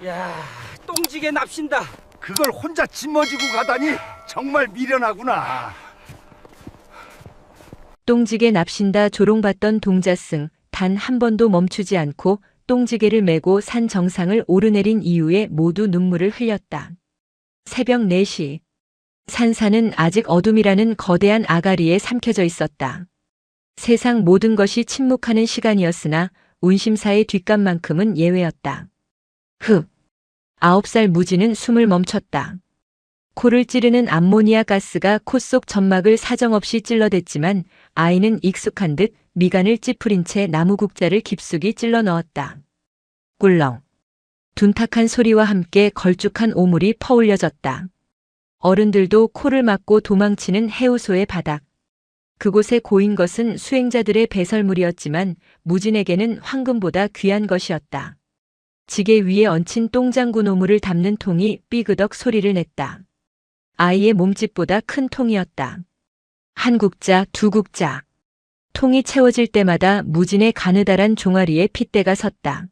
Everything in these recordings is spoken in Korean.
야, 똥지게 납신다. 그걸 혼자 짊어지고 가다니 정말 미련하구나. 똥지게 납신다 조롱받던 동자승 단 한 번도 멈추지 않고 똥지게를 메고 산 정상을 오르내린 이후에 모두 눈물을 흘렸다. 새벽 4시. 산사는 아직 어둠이라는 거대한 아가리에 삼켜져 있었다. 세상 모든 것이 침묵하는 시간이었으나 운심사의 뒷감만큼은 예외였다. 9살 무지는 숨을 멈췄다. 코를 찌르는 암모니아 가스가 코 속 점막을 사정없이 찔러댔지만 아이는 익숙한 듯 미간을 찌푸린 채 나무국자를 깊숙이 찔러 넣었다. 꿀렁. 둔탁한 소리와 함께 걸쭉한 오물이 퍼올려졌다. 어른들도 코를 막고 도망치는 해우소의 바닥. 그곳에 고인 것은 수행자들의 배설물이었지만 무진에게는 황금보다 귀한 것이었다. 지게 위에 얹힌 똥장군 오물을 담는 통이 삐그덕 소리를 냈다. 아이의 몸집보다 큰 통이었다. 한 국자, 두 국자. 통이 채워질 때마다 무진의 가느다란 종아리에 핏대가 섰다.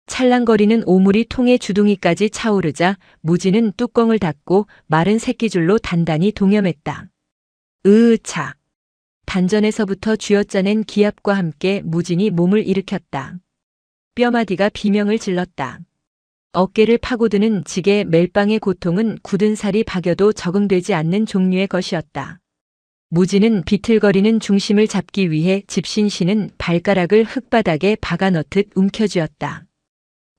찰랑거리는 오물이 통의 주둥이까지 차오르자 무진은 뚜껑을 닫고 마른 새끼줄로 단단히 동여맸다. 으차. 단전에서부터 쥐어짜낸 기압과 함께 무진이 몸을 일으켰다. 뼈마디가 비명을 질렀다. 어깨를 파고드는 지게 멜빵의 고통은 굳은 살이 박여도 적응되지 않는 종류의 것이었다. 무진은 비틀거리는 중심을 잡기 위해 집신씨는 발가락을 흙바닥에 박아넣듯 움켜쥐었다.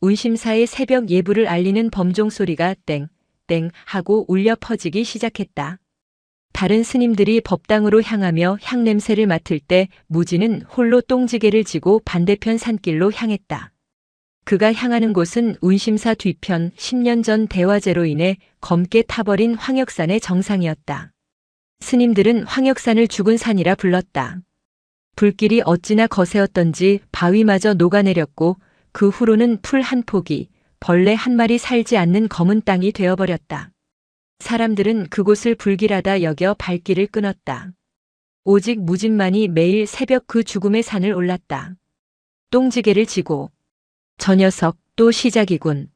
운심사의 새벽 예불을 알리는 범종 소리가 땡땡 하고 울려 퍼지기 시작했다. 다른 스님들이 법당으로 향하며 향냄새를 맡을 때 무진은 홀로 똥지게를 지고 반대편 산길로 향했다. 그가 향하는 곳은 운심사 뒤편 10년 전 대화재로 인해 검게 타버린 황역산의 정상이었다. 스님들은 황역산을 죽은 산이라 불렀다. 불길이 어찌나 거세었던지 바위마저 녹아내렸고 그 후로는 풀 한 포기, 벌레 한 마리 살지 않는 검은 땅이 되어버렸다. 사람들은 그곳을 불길하다 여겨 발길을 끊었다. 오직 무진만이 매일 새벽 그 죽음의 산을 올랐다. 똥지게를 지고. 저 녀석 또 시작이군.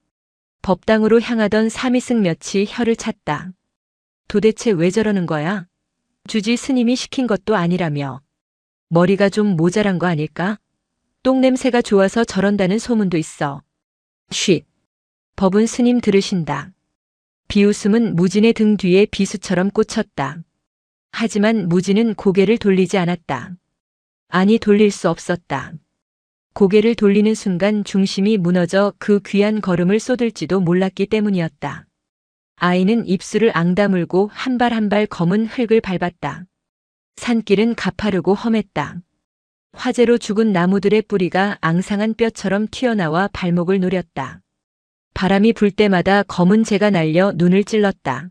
법당으로 향하던 사미승 몇이 혀를 찼다. 도대체 왜 저러는 거야? 주지 스님이 시킨 것도 아니라며. 머리가 좀 모자란 거 아닐까? 똥냄새가 좋아서 저런다는 소문도 있어. 쉿. 법은 스님 들으신다. 비웃음은 무진의 등 뒤에 비수처럼 꽂혔다. 하지만 무진은 고개를 돌리지 않았다. 아니 돌릴 수 없었다. 고개를 돌리는 순간 중심이 무너져 그 귀한 걸음을 쏟을지도 몰랐기 때문이었다. 아이는 입술을 앙다물고 한 발 한 발 검은 흙을 밟았다. 산길은 가파르고 험했다. 화재로 죽은 나무들의 뿌리가 앙상한 뼈처럼 튀어나와 발목을 노렸다. 바람이 불 때마다 검은 재가 날려 눈을 찔렀다.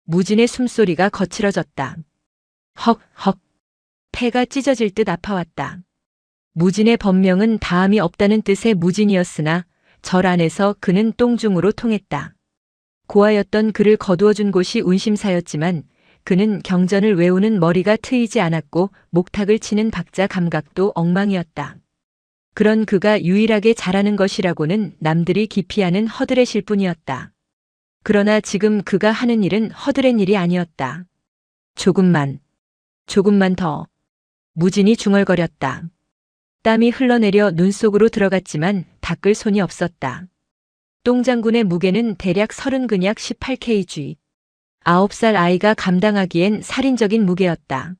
무진의 숨소리가 거칠어졌다. 헉헉. 폐가 찢어질 듯 아파왔다. 무진의 법명은 다함이 없다는 뜻의 무진이었으나 절 안에서 그는 똥중으로 통했다. 고아였던 그를 거두어준 곳이 운심사였지만 그는 경전을 외우는 머리가 트이지 않았고 목탁을 치는 박자 감각도 엉망이었다. 그런 그가 유일하게 잘하는 것이라고는 남들이 기피하는 허드렛일 뿐이었다. 그러나 지금 그가 하는 일은 허드렛 일이 아니었다. 조금만 더. 무진이 중얼거렸다. 땀이 흘러내려 눈 속으로 들어갔지만 닦을 손이 없었다. 똥장군의 무게는 대략 30근약 18kg. 9살 아이가 감당하기엔 살인적인 무게였다.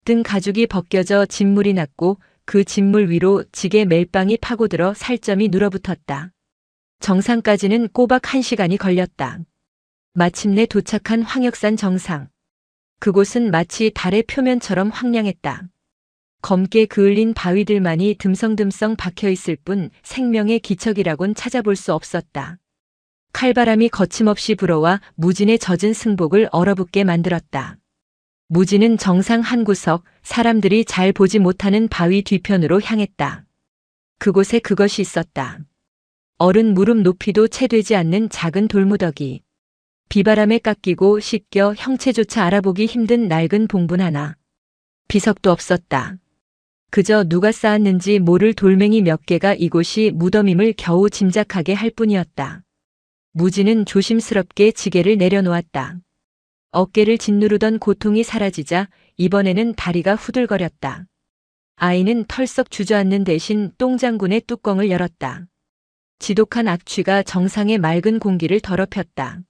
등 가죽이 벗겨져 진물이 났고 그 진물 위로 지게 멜빵이 파고들어 살점이 눌어붙었다. 정상까지는 꼬박 1시간이 걸렸다. 마침내 도착한 황역산 정상. 그곳은 마치 달의 표면처럼 황량했다. 검게 그을린 바위들만이 듬성듬성 박혀있을 뿐 생명의 기척이라곤 찾아볼 수 없었다. 칼바람이 거침없이 불어와 무진의 젖은 승복을 얼어붙게 만들었다. 무진은 정상 한 구석, 사람들이 잘 보지 못하는 바위 뒤편으로 향했다. 그곳에 그것이 있었다. 어른 무릎 높이도 채 되지 않는 작은 돌무더기. 비바람에 깎이고 씻겨 형체조차 알아보기 힘든 낡은 봉분 하나. 비석도 없었다. 그저 누가 쌓았는지 모를 돌멩이 몇 개가 이곳이 무덤임을 겨우 짐작하게 할 뿐이었다. 무진은 조심스럽게 지게를 내려놓았다. 어깨를 짓누르던 고통이 사라지자 이번에는 다리가 후들거렸다. 아이는 털썩 주저앉는 대신 똥장군의 뚜껑을 열었다. 지독한 악취가 정상의 맑은 공기를 더럽혔다.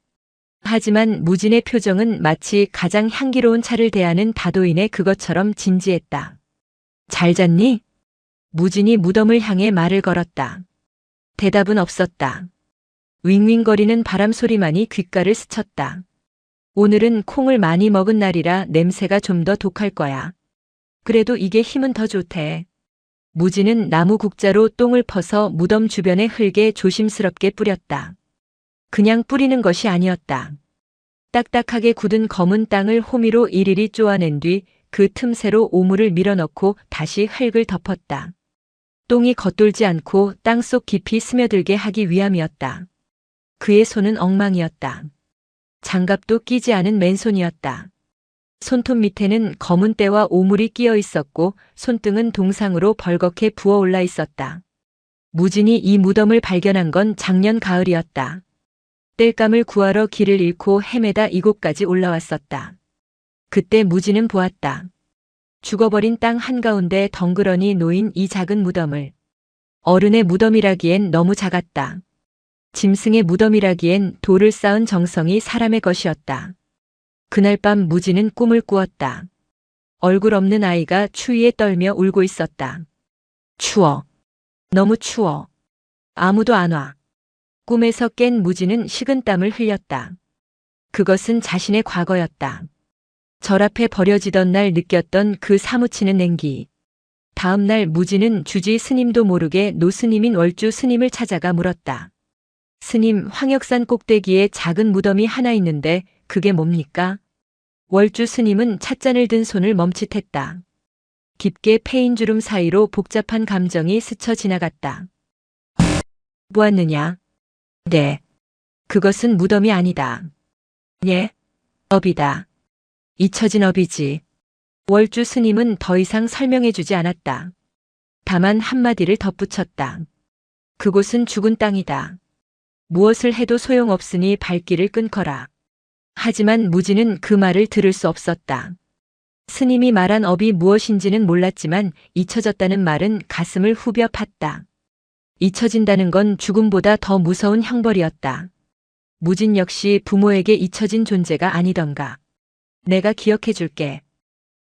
하지만 무진의 표정은 마치 가장 향기로운 차를 대하는 다도인의 그것처럼 진지했다. 잘 잤니? 무진이 무덤을 향해 말을 걸었다. 대답은 없었다. 윙윙거리는 바람 소리만이 귓가를 스쳤다. 오늘은 콩을 많이 먹은 날이라 냄새가 좀 더 독할 거야. 그래도 이게 힘은 더 좋대. 무진은 나무 국자로 똥을 퍼서 무덤 주변의 흙에 조심스럽게 뿌렸다. 그냥 뿌리는 것이 아니었다. 딱딱하게 굳은 검은 땅을 호미로 일일이 쪼아낸 뒤 그 틈새로 오물을 밀어넣고 다시 흙을 덮었다. 똥이 겉돌지 않고 땅속 깊이 스며들게 하기 위함이었다. 그의 손은 엉망이었다. 장갑도 끼지 않은 맨손이었다. 손톱 밑에는 검은 때와 오물이 끼어 있었고 손등은 동상으로 벌겋게 부어올라 있었다. 무진이 이 무덤을 발견한 건 작년 가을이었다. 땔감을 구하러 길을 잃고 헤매다 이곳까지 올라왔었다. 그때 무진은 보았다. 죽어버린 땅 한가운데 덩그러니 놓인 이 작은 무덤을. 어른의 무덤이라기엔 너무 작았다. 짐승의 무덤이라기엔 돌을 쌓은 정성이 사람의 것이었다. 그날 밤 무진은 꿈을 꾸었다. 얼굴 없는 아이가 추위에 떨며 울고 있었다. 추워. 너무 추워. 아무도 안 와. 꿈에서 깬 무진은 식은땀을 흘렸다. 그것은 자신의 과거였다. 절 앞에 버려지던 날 느꼈던 그 사무치는 냉기. 다음 날 무진은 주지 스님도 모르게 노스님인 월주 스님을 찾아가 물었다. 스님, 황역산 꼭대기에 작은 무덤이 하나 있는데 그게 뭡니까? 월주 스님은 찻잔을 든 손을 멈칫했다. 깊게 패인 주름 사이로 복잡한 감정이 스쳐 지나갔다. 보았느냐? 네. 그것은 무덤이 아니다. 예? 업이다. 잊혀진 업이지. 월주 스님은 더 이상 설명해주지 않았다. 다만 한마디를 덧붙였다. 그곳은 죽은 땅이다. 무엇을 해도 소용없으니 발길을 끊거라. 하지만 무진은 그 말을 들을 수 없었다. 스님이 말한 업이 무엇인지는 몰랐지만 잊혀졌다는 말은 가슴을 후벼 팠다. 잊혀진다는 건 죽음보다 더 무서운 형벌이었다. 무진 역시 부모에게 잊혀진 존재가 아니던가. 내가 기억해줄게.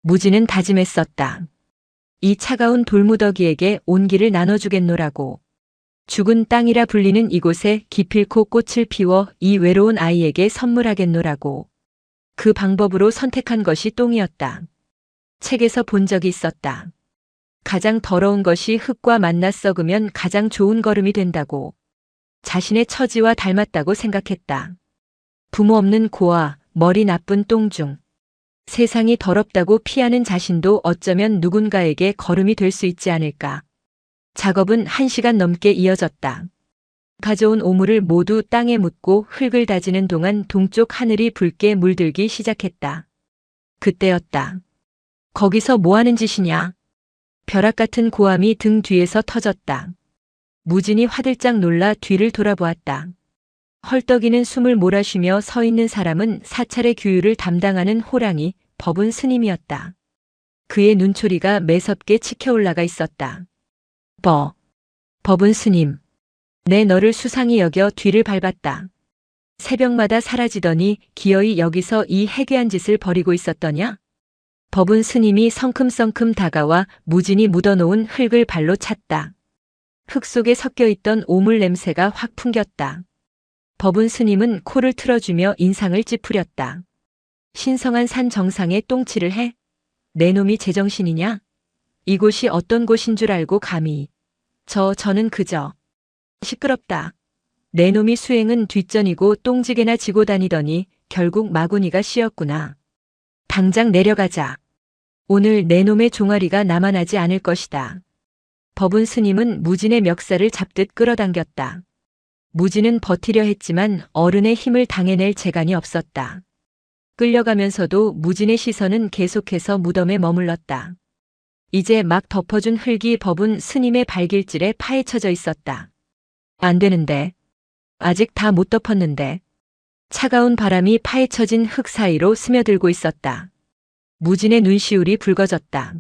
무진은 다짐했었다. 이 차가운 돌무더기에게 온기를 나눠주겠노라고. 죽은 땅이라 불리는 이곳에 기필코 꽃을 피워 이 외로운 아이에게 선물하겠노라고. 그 방법으로 선택한 것이 똥이었다. 책에서 본 적이 있었다. 가장 더러운 것이 흙과 만나 썩으면 가장 좋은 거름이 된다고. 자신의 처지와 닮았다고 생각했다. 부모 없는 고아, 머리 나쁜 똥중. 세상이 더럽다고 피하는 자신도 어쩌면 누군가에게 거름이 될 수 있지 않을까. 작업은 1시간 넘게 이어졌다. 가져온 오물을 모두 땅에 묻고 흙을 다지는 동안 동쪽 하늘이 붉게 물들기 시작했다. 그때였다. 거기서 뭐 하는 짓이냐? 벼락 같은 고함이 등 뒤에서 터졌다. 무진이 화들짝 놀라 뒤를 돌아보았다. 헐떡이는 숨을 몰아쉬며 서 있는 사람은 사찰의 규율을 담당하는 호랑이, 법운 스님이었다. 그의 눈초리가 매섭게 치켜 올라가 있었다. 법운 스님. 내 너를 수상히 여겨 뒤를 밟았다. 새벽마다 사라지더니 기어이 여기서 이 해괴한 짓을 벌이고 있었더냐? 법운 스님이 성큼성큼 다가와 무진이 묻어놓은 흙을 발로 찼다. 흙 속에 섞여있던 오물 냄새가 확 풍겼다. 법운 스님은 코를 틀어주며 인상을 찌푸렸다. 신성한 산 정상에 똥칠을 해? 내 놈이 제정신이냐? 이곳이 어떤 곳인 줄 알고 감히. 저는 그저. 시끄럽다. 내 놈이 수행은 뒷전이고 똥지게나 지고 다니더니 결국 마구니가 씌었구나. 당장 내려가자. 오늘 내 놈의 종아리가 남아나지 않을 것이다. 법운 스님은 무진의 멱살을 잡듯 끌어당겼다. 무진은 버티려 했지만 어른의 힘을 당해낼 재간이 없었다. 끌려가면서도 무진의 시선은 계속해서 무덤에 머물렀다. 이제 막 덮어준 흙이 법운 스님의 발길질에 파헤쳐져 있었다. 안 되는데. 아직 다 못 덮었는데. 차가운 바람이 파헤쳐진 흙 사이로 스며들고 있었다. 무진의 눈시울이 붉어졌다.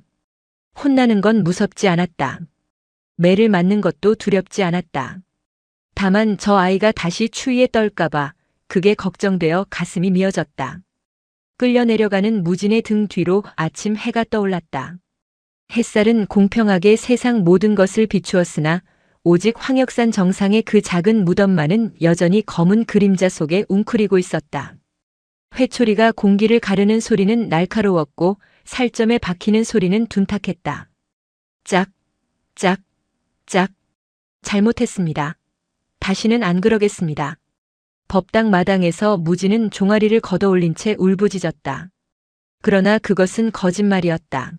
혼나는 건 무섭지 않았다. 매를 맞는 것도 두렵지 않았다. 다만 저 아이가 다시 추위에 떨까봐 그게 걱정되어 가슴이 미어졌다. 끌려 내려가는 무진의 등 뒤로 아침 해가 떠올랐다. 햇살은 공평하게 세상 모든 것을 비추었으나 오직 황역산 정상의 그 작은 무덤만은 여전히 검은 그림자 속에 웅크리고 있었다. 회초리가 공기를 가르는 소리는 날카로웠고 살점에 박히는 소리는 둔탁했다. 짝, 짝, 짝. 잘못했습니다. 다시는 안 그러겠습니다. 법당 마당에서 무진은 종아리를 걷어올린 채 울부짖었다. 그러나 그것은 거짓말이었다.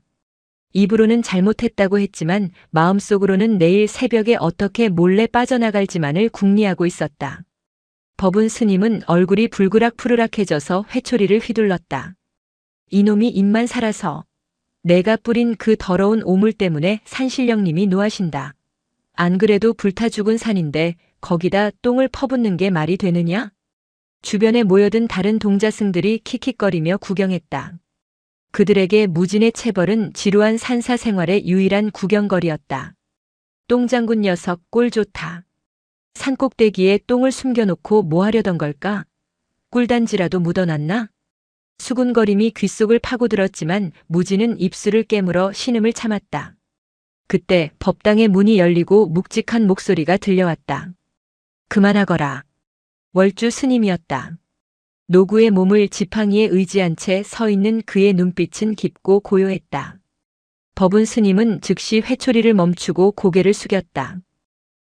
입으로는 잘못했다고 했지만 마음속으로는 내일 새벽에 어떻게 몰래 빠져나갈지만을 궁리하고 있었다. 법운 스님은 얼굴이 불그락 푸르락해져서 회초리를 휘둘렀다. 이놈이 입만 살아서 내가 뿌린 그 더러운 오물 때문에 산신령님이 노하신다. 안 그래도 불타 죽은 산인데 거기다 똥을 퍼붓는 게 말이 되느냐? 주변에 모여든 다른 동자승들이 킥킥거리며 구경했다. 그들에게 무진의 체벌은 지루한 산사 생활의 유일한 구경거리였다. 똥장군 녀석 꼴 좋다. 산꼭대기에 똥을 숨겨놓고 뭐 하려던 걸까? 꿀단지라도 묻어놨나? 수군거림이 귓속을 파고들었지만 무진은 입술을 깨물어 신음을 참았다. 그때 법당의 문이 열리고 묵직한 목소리가 들려왔다. 그만하거라. 월주 스님이었다. 노구의 몸을 지팡이에 의지한 채 서 있는 그의 눈빛은 깊고 고요했다. 법운 스님은 즉시 회초리를 멈추고 고개를 숙였다.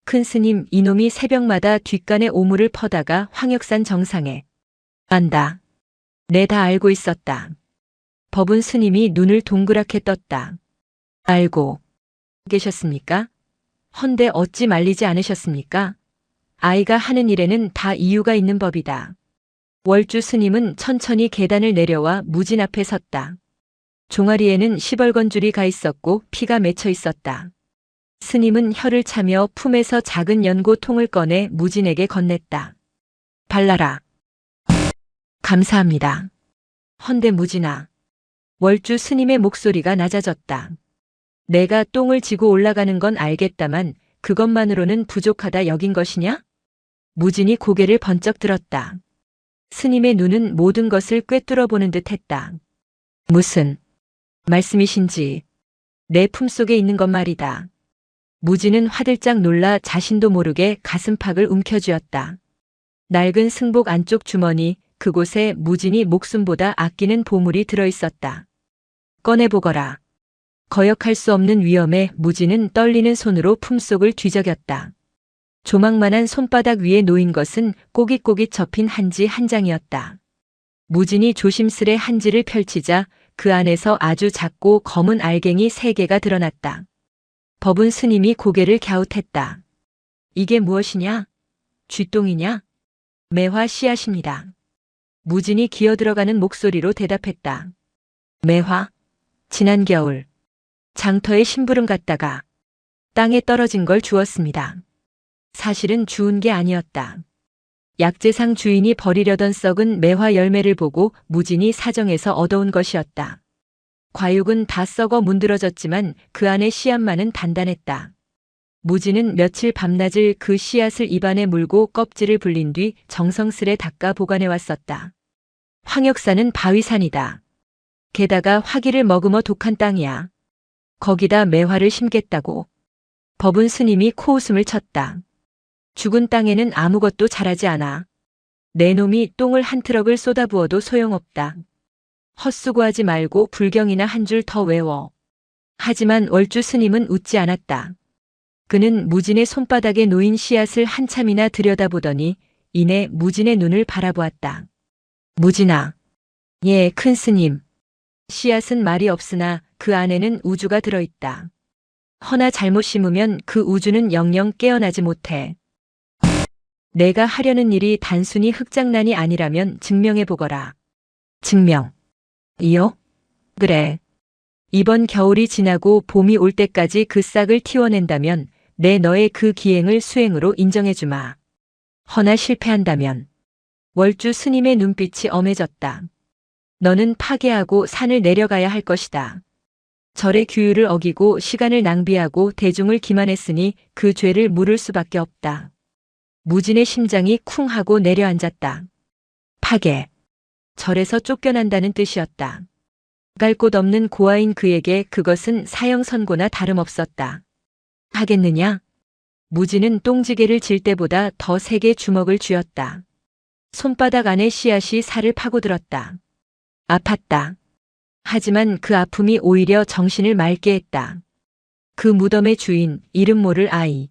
큰 스님, 이놈이 새벽마다 뒷간에 오물을 퍼다가 황역산 정상에 안다. 내 다 알고 있었다. 법운 스님이 눈을 동그랗게 떴다. 알고 계셨습니까? 헌데 어찌 말리지 않으셨습니까? 아이가 하는 일에는 다 이유가 있는 법이다. 월주 스님은 천천히 계단을 내려와 무진 앞에 섰다. 종아리에는 시벌건줄이 가 있었고 피가 맺혀 있었다. 스님은 혀를 차며 품에서 작은 연고통을 꺼내 무진에게 건넸다. 발라라. 감사합니다. 헌데 무진아. 월주 스님의 목소리가 낮아졌다. 내가 똥을 지고 올라가는 건 알겠다만 그것만으로는 부족하다 여긴 것이냐? 무진이 고개를 번쩍 들었다. 스님의 눈은 모든 것을 꿰뚫어 보는 듯 했다. 무슨 말씀이신지 내 품속에 있는 것 말이다. 무진은 화들짝 놀라 자신도 모르게 가슴팍을 움켜쥐었다. 낡은 승복 안쪽 주머니 그곳에 무진이 목숨보다 아끼는 보물이 들어있었다. 꺼내보거라. 거역할 수 없는 위험에 무진은 떨리는 손으로 품속을 뒤적였다. 조망만한 손바닥 위에 놓인 것은 꼬깃꼬깃 접힌 한지 한 장이었다. 무진이 조심스레 한지를 펼치자 그 안에서 아주 작고 검은 알갱이 3개가 드러났다. 법운 스님이 고개를 갸웃했다. 이게 무엇이냐? 쥐똥이냐? 매화 씨앗입니다. 무진이 기어들어가는 목소리로 대답했다. 매화? 지난 겨울 장터에 심부름 갔다가 땅에 떨어진 걸 주웠습니다. 사실은 주운 게 아니었다. 약재상 주인이 버리려던 썩은 매화 열매를 보고 무진이 사정해서 얻어온 것이었다. 과육은 다 썩어 문드러졌지만 그 안의 씨앗만은 단단했다. 무진은 며칠 밤낮을 그 씨앗을 입안에 물고 껍질을 불린 뒤 정성스레 닦아 보관해 왔었다. 황역산은 바위산이다. 게다가 화기를 머금어 독한 땅이야. 거기다 매화를 심겠다고. 법운 스님이 코웃음을 쳤다. 죽은 땅에는 아무것도 자라지 않아. 내 놈이 똥을 한 트럭을 쏟아부어도 소용없다. 헛수고하지 말고 불경이나 한 줄 더 외워. 하지만 월주 스님은 웃지 않았다. 그는 무진의 손바닥에 놓인 씨앗을 한참이나 들여다보더니 이내 무진의 눈을 바라보았다. 무진아. 예, 큰 스님. 씨앗은 말이 없으나 그 안에는 우주가 들어있다. 허나 잘못 심으면 그 우주는 영영 깨어나지 못해. 내가 하려는 일이 단순히 흙장난이 아니라면 증명해보거라. 증명. 이요? 그래. 이번 겨울이 지나고 봄이 올 때까지 그 싹을 틔워낸다면 내 너의 그 기행을 수행으로 인정해주마. 허나 실패한다면. 월주 스님의 눈빛이 엄해졌다. 너는 파괴하고 산을 내려가야 할 것이다. 절의 규율을 어기고 시간을 낭비하고 대중을 기만했으니 그 죄를 물을 수밖에 없다. 무진의 심장이 쿵 하고 내려앉았다. 파괴. 절에서 쫓겨난다는 뜻이었다. 갈 곳 없는 고아인 그에게 그것은 사형 선고나 다름없었다. 하겠느냐? 무진은 똥지개를 질 때보다 더 세게 주먹을 쥐었다. 손바닥 안에 씨앗이 살을 파고들었다. 아팠다. 하지만 그 아픔이 오히려 정신을 맑게 했다. 그 무덤의 주인, 이름 모를 아이.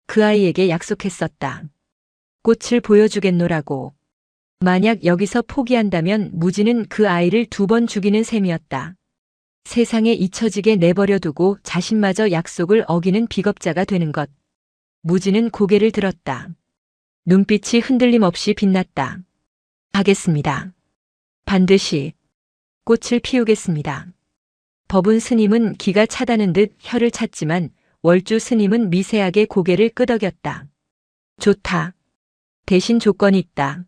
그 아이에게 약속했었다. 꽃을 보여주겠노라고. 만약 여기서 포기한다면 무진은 그 아이를 2번 죽이는 셈이었다. 세상에 잊혀지게 내버려두고 자신마저 약속을 어기는 비겁자가 되는 것. 무진은 고개를 들었다. 눈빛이 흔들림 없이 빛났다. 하겠습니다. 반드시 꽃을 피우겠습니다. 법운 스님은 기가 차다는 듯 혀를 찼지만 월주 스님은 미세하게 고개를 끄덕였다. 좋다. 대신 조건이 있다.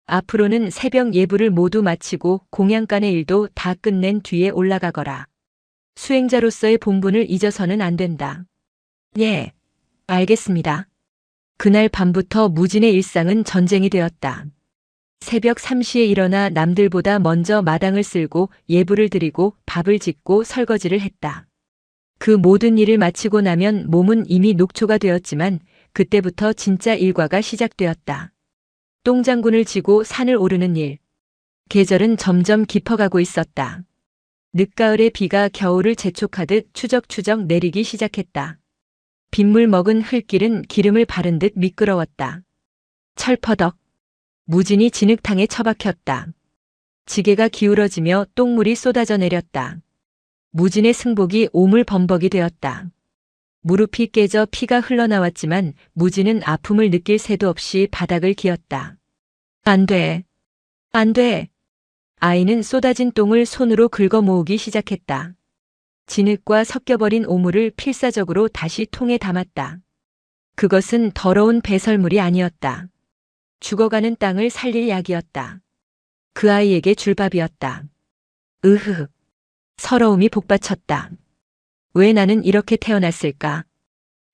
앞으로는 새벽 예불을 모두 마치고 공양간의 일도 다 끝낸 뒤에 올라가거라. 수행자로서의 본분을 잊어서는 안 된다. 예, 알겠습니다. 그날 밤부터 무진의 일상은 전쟁이 되었다. 새벽 3시에 일어나 남들보다 먼저 마당을 쓸고 예불을 드리고 밥을 짓고 설거지를 했다. 그 모든 일을 마치고 나면 몸은 이미 녹초가 되었지만 그때부터 진짜 일과가 시작되었다. 똥장군을 지고 산을 오르는 일. 계절은 점점 깊어가고 있었다. 늦가을의 비가 겨울을 재촉하듯 추적추적 내리기 시작했다. 빗물 먹은 흙길은 기름을 바른 듯 미끄러웠다. 철퍼덕. 무진이 진흙탕에 처박혔다. 지게가 기울어지며 똥물이 쏟아져 내렸다. 무진의 승복이 오물범벅이 되었다. 무릎이 깨져 피가 흘러나왔지만 무진은 아픔을 느낄 새도 없이 바닥을 기었다. 안 돼. 안 돼. 아이는 쏟아진 똥을 손으로 긁어 모으기 시작했다. 진흙과 섞여버린 오물을 필사적으로 다시 통에 담았다. 그것은 더러운 배설물이 아니었다. 죽어가는 땅을 살릴 약이었다. 그 아이에게 줄 밥이었다. 으흐. 서러움이 복받쳤다. 왜 나는 이렇게 태어났을까?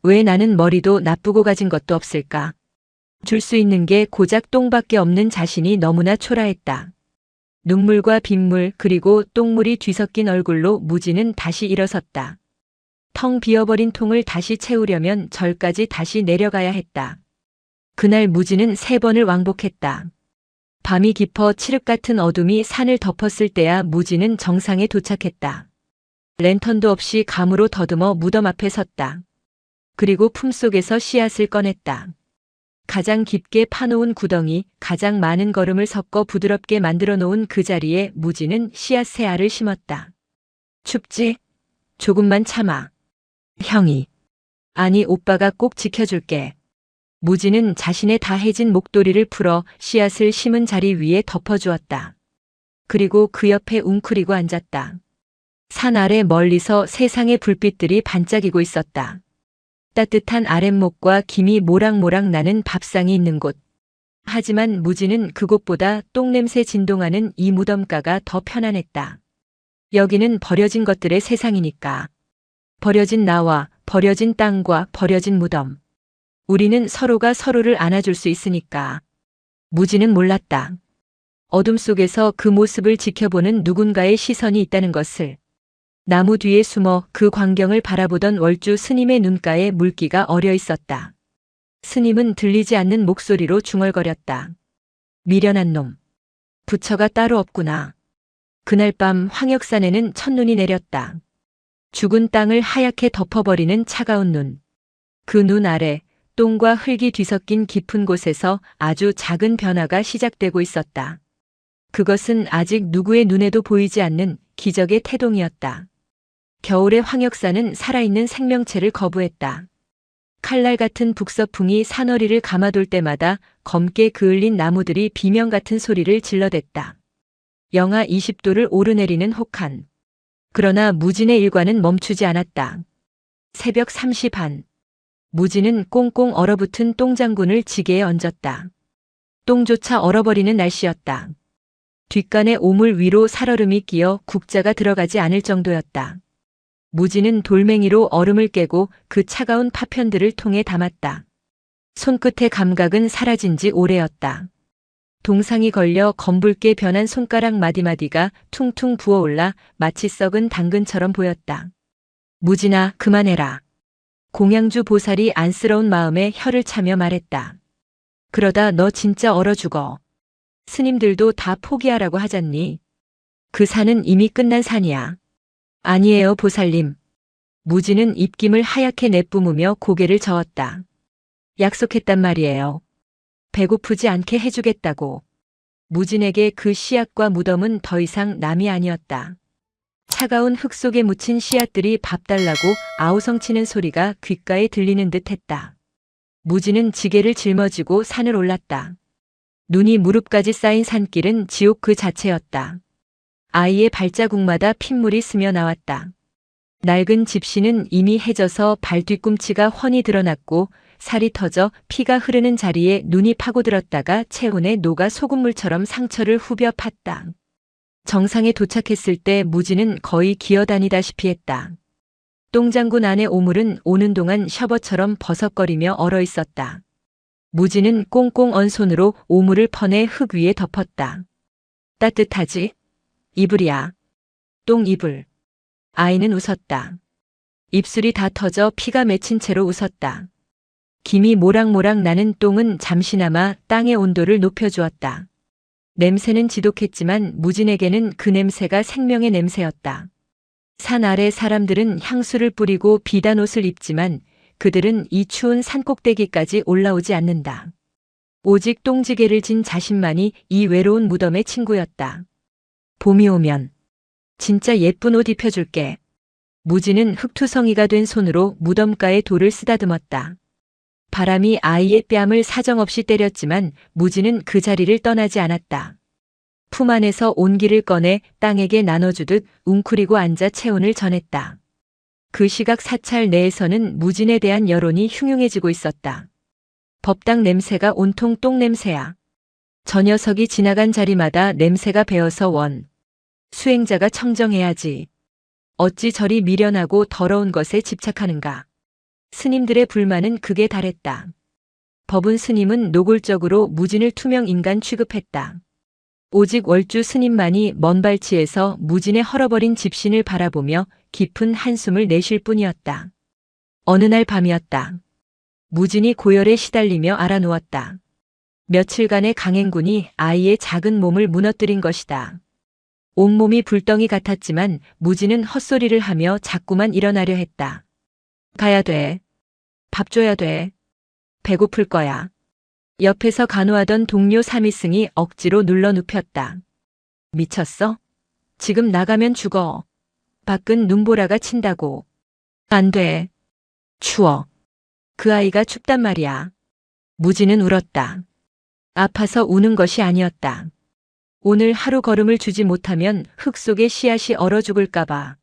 왜 나는 머리도 나쁘고 가진 것도 없을까? 줄 수 있는 게 고작 똥밖에 없는 자신이 너무나 초라했다. 눈물과 빗물 그리고 똥물이 뒤섞인 얼굴로 무진은 다시 일어섰다. 텅 비어버린 통을 다시 채우려면 절까지 다시 내려가야 했다. 그날 무진은 3번을 왕복했다. 밤이 깊어 칠흑 같은 어둠이 산을 덮었을 때야 무진은 정상에 도착했다. 랜턴도 없이 감으로 더듬어 무덤 앞에 섰다. 그리고 품속에서 씨앗을 꺼냈다. 가장 깊게 파놓은 구덩이, 가장 많은 거름을 섞어 부드럽게 만들어 놓은 그 자리에 무진은 씨앗 새 알을 심었다. 춥지? 조금만 참아. 형이. 아니, 오빠가 꼭 지켜줄게. 무진은 자신의 다 해진 목도리를 풀어 씨앗을 심은 자리 위에 덮어주었다. 그리고 그 옆에 웅크리고 앉았다. 산 아래 멀리서 세상의 불빛들이 반짝이고 있었다. 따뜻한 아랫목과 김이 모락모락 나는 밥상이 있는 곳. 하지만 무진은 그곳보다 똥냄새 진동하는 이 무덤가가 더 편안했다. 여기는 버려진 것들의 세상이니까. 버려진 나와 버려진 땅과 버려진 무덤. 우리는 서로가 서로를 안아줄 수 있으니까. 무진은 몰랐다. 어둠 속에서 그 모습을 지켜보는 누군가의 시선이 있다는 것을. 나무 뒤에 숨어 그 광경을 바라보던 월주 스님의 눈가에 물기가 어려 있었다. 스님은 들리지 않는 목소리로 중얼거렸다. 미련한 놈. 부처가 따로 없구나. 그날 밤 황역산에는 첫눈이 내렸다. 죽은 땅을 하얗게 덮어버리는 차가운 눈. 그 눈 아래 똥과 흙이 뒤섞인 깊은 곳에서 아주 작은 변화가 시작되고 있었다. 그것은 아직 누구의 눈에도 보이지 않는 기적의 태동이었다. 겨울의 황역산은 살아있는 생명체를 거부했다. 칼날 같은 북서풍이 산허리를 감아돌 때마다 검게 그을린 나무들이 비명 같은 소리를 질러댔다. 영하 20도를 오르내리는 혹한. 그러나 무진의 일과는 멈추지 않았다. 새벽 3시 반. 무지는 꽁꽁 얼어붙은 똥장군을 지게에 얹었다. 똥조차 얼어버리는 날씨였다. 뒷간에 오물 위로 살얼음이 끼어 국자가 들어가지 않을 정도였다. 무지는 돌멩이로 얼음을 깨고 그 차가운 파편들을 통에 담았다. 손끝의 감각은 사라진 지 오래였다. 동상이 걸려 검붉게 변한 손가락 마디마디가 퉁퉁 부어올라 마치 썩은 당근처럼 보였다. 무진아, 그만해라. 공양주 보살이 안쓰러운 마음에 혀를 차며 말했다. 그러다 너 진짜 얼어 죽어. 스님들도 다 포기하라고 하잖니. 그 산은 이미 끝난 산이야. 아니에요, 보살님. 무진은 입김을 하얗게 내뿜으며 고개를 저었다. 약속했단 말이에요. 배고프지 않게 해주겠다고. 무진에게 그 씨앗과 무덤은 더 이상 남이 아니었다. 차가운 흙 속에 묻힌 씨앗들이 밥 달라고 아우성치는 소리가 귓가에 들리는 듯 했다. 무진은 지게를 짊어지고 산을 올랐다. 눈이 무릎까지 쌓인 산길은 지옥 그 자체였다. 아이의 발자국마다 핏물이 스며 나왔다. 낡은 집시는 이미 해져서 발 뒤꿈치가 훤히 드러났고 살이 터져 피가 흐르는 자리에 눈이 파고들었다가 체온에 녹아 소금물처럼 상처를 후벼 팠다. 정상에 도착했을 때 무지는 거의 기어다니다시피 했다. 똥장군 안의 오물은 오는 동안 셔버처럼 버석거리며 얼어 있었다. 무지는 꽁꽁 언 손으로 오물을 퍼내 흙 위에 덮었다. 따뜻하지? 이불이야. 똥 이불. 아이는 웃었다. 입술이 다 터져 피가 맺힌 채로 웃었다. 김이 모락모락 나는 똥은 잠시나마 땅의 온도를 높여주었다. 냄새는 지독했지만 무진에게는 그 냄새가 생명의 냄새였다. 산 아래 사람들은 향수를 뿌리고 비단 옷을 입지만 그들은 이 추운 산꼭대기까지 올라오지 않는다. 오직 똥지게를 진 자신만이 이 외로운 무덤의 친구였다. 봄이 오면 진짜 예쁜 옷 입혀줄게. 무지는 흙투성이가 된 손으로 무덤가의 돌을 쓰다듬었다. 바람이 아이의 뺨을 사정없이 때렸지만 무지는 그 자리를 떠나지 않았다. 품 안에서 온기를 꺼내 땅에게 나눠주듯 웅크리고 앉아 체온을 전했다. 그 시각 사찰 내에서는 무진에 대한 여론이 흉흉해지고 있었다. 법당 냄새가 온통 똥 냄새야. 저 녀석이 지나간 자리마다 냄새가 배어서 원. 수행자가 청정해야지. 어찌 저리 미련하고 더러운 것에 집착하는가. 스님들의 불만은 극에 달했다. 법운 스님은 노골적으로 무진을 투명 인간 취급했다. 오직 월주 스님만이 먼 발치에서 무진의 헐어버린 집신을 바라보며 깊은 한숨을 내쉴 뿐이었다. 어느 날 밤이었다. 무진이 고열에 시달리며 알아누웠다. 며칠간의 강행군이 아이의 작은 몸을 무너뜨린 것이다. 온몸이 불덩이 같았지만 무진은 헛소리를 하며 자꾸만 일어나려 했다. 가야 돼. 밥 줘야 돼. 배고플 거야. 옆에서 간호하던 동료 사미승이 억지로 눌러 눕혔다. 미쳤어? 지금 나가면 죽어. 밖은 눈보라가 친다고. 안 돼. 추워. 그 아이가 춥단 말이야. 무진은 울었다. 아파서 우는 것이 아니었다. 오늘 하루 걸음을 주지 못하면 흙 속에 씨앗이 얼어 죽을까봐.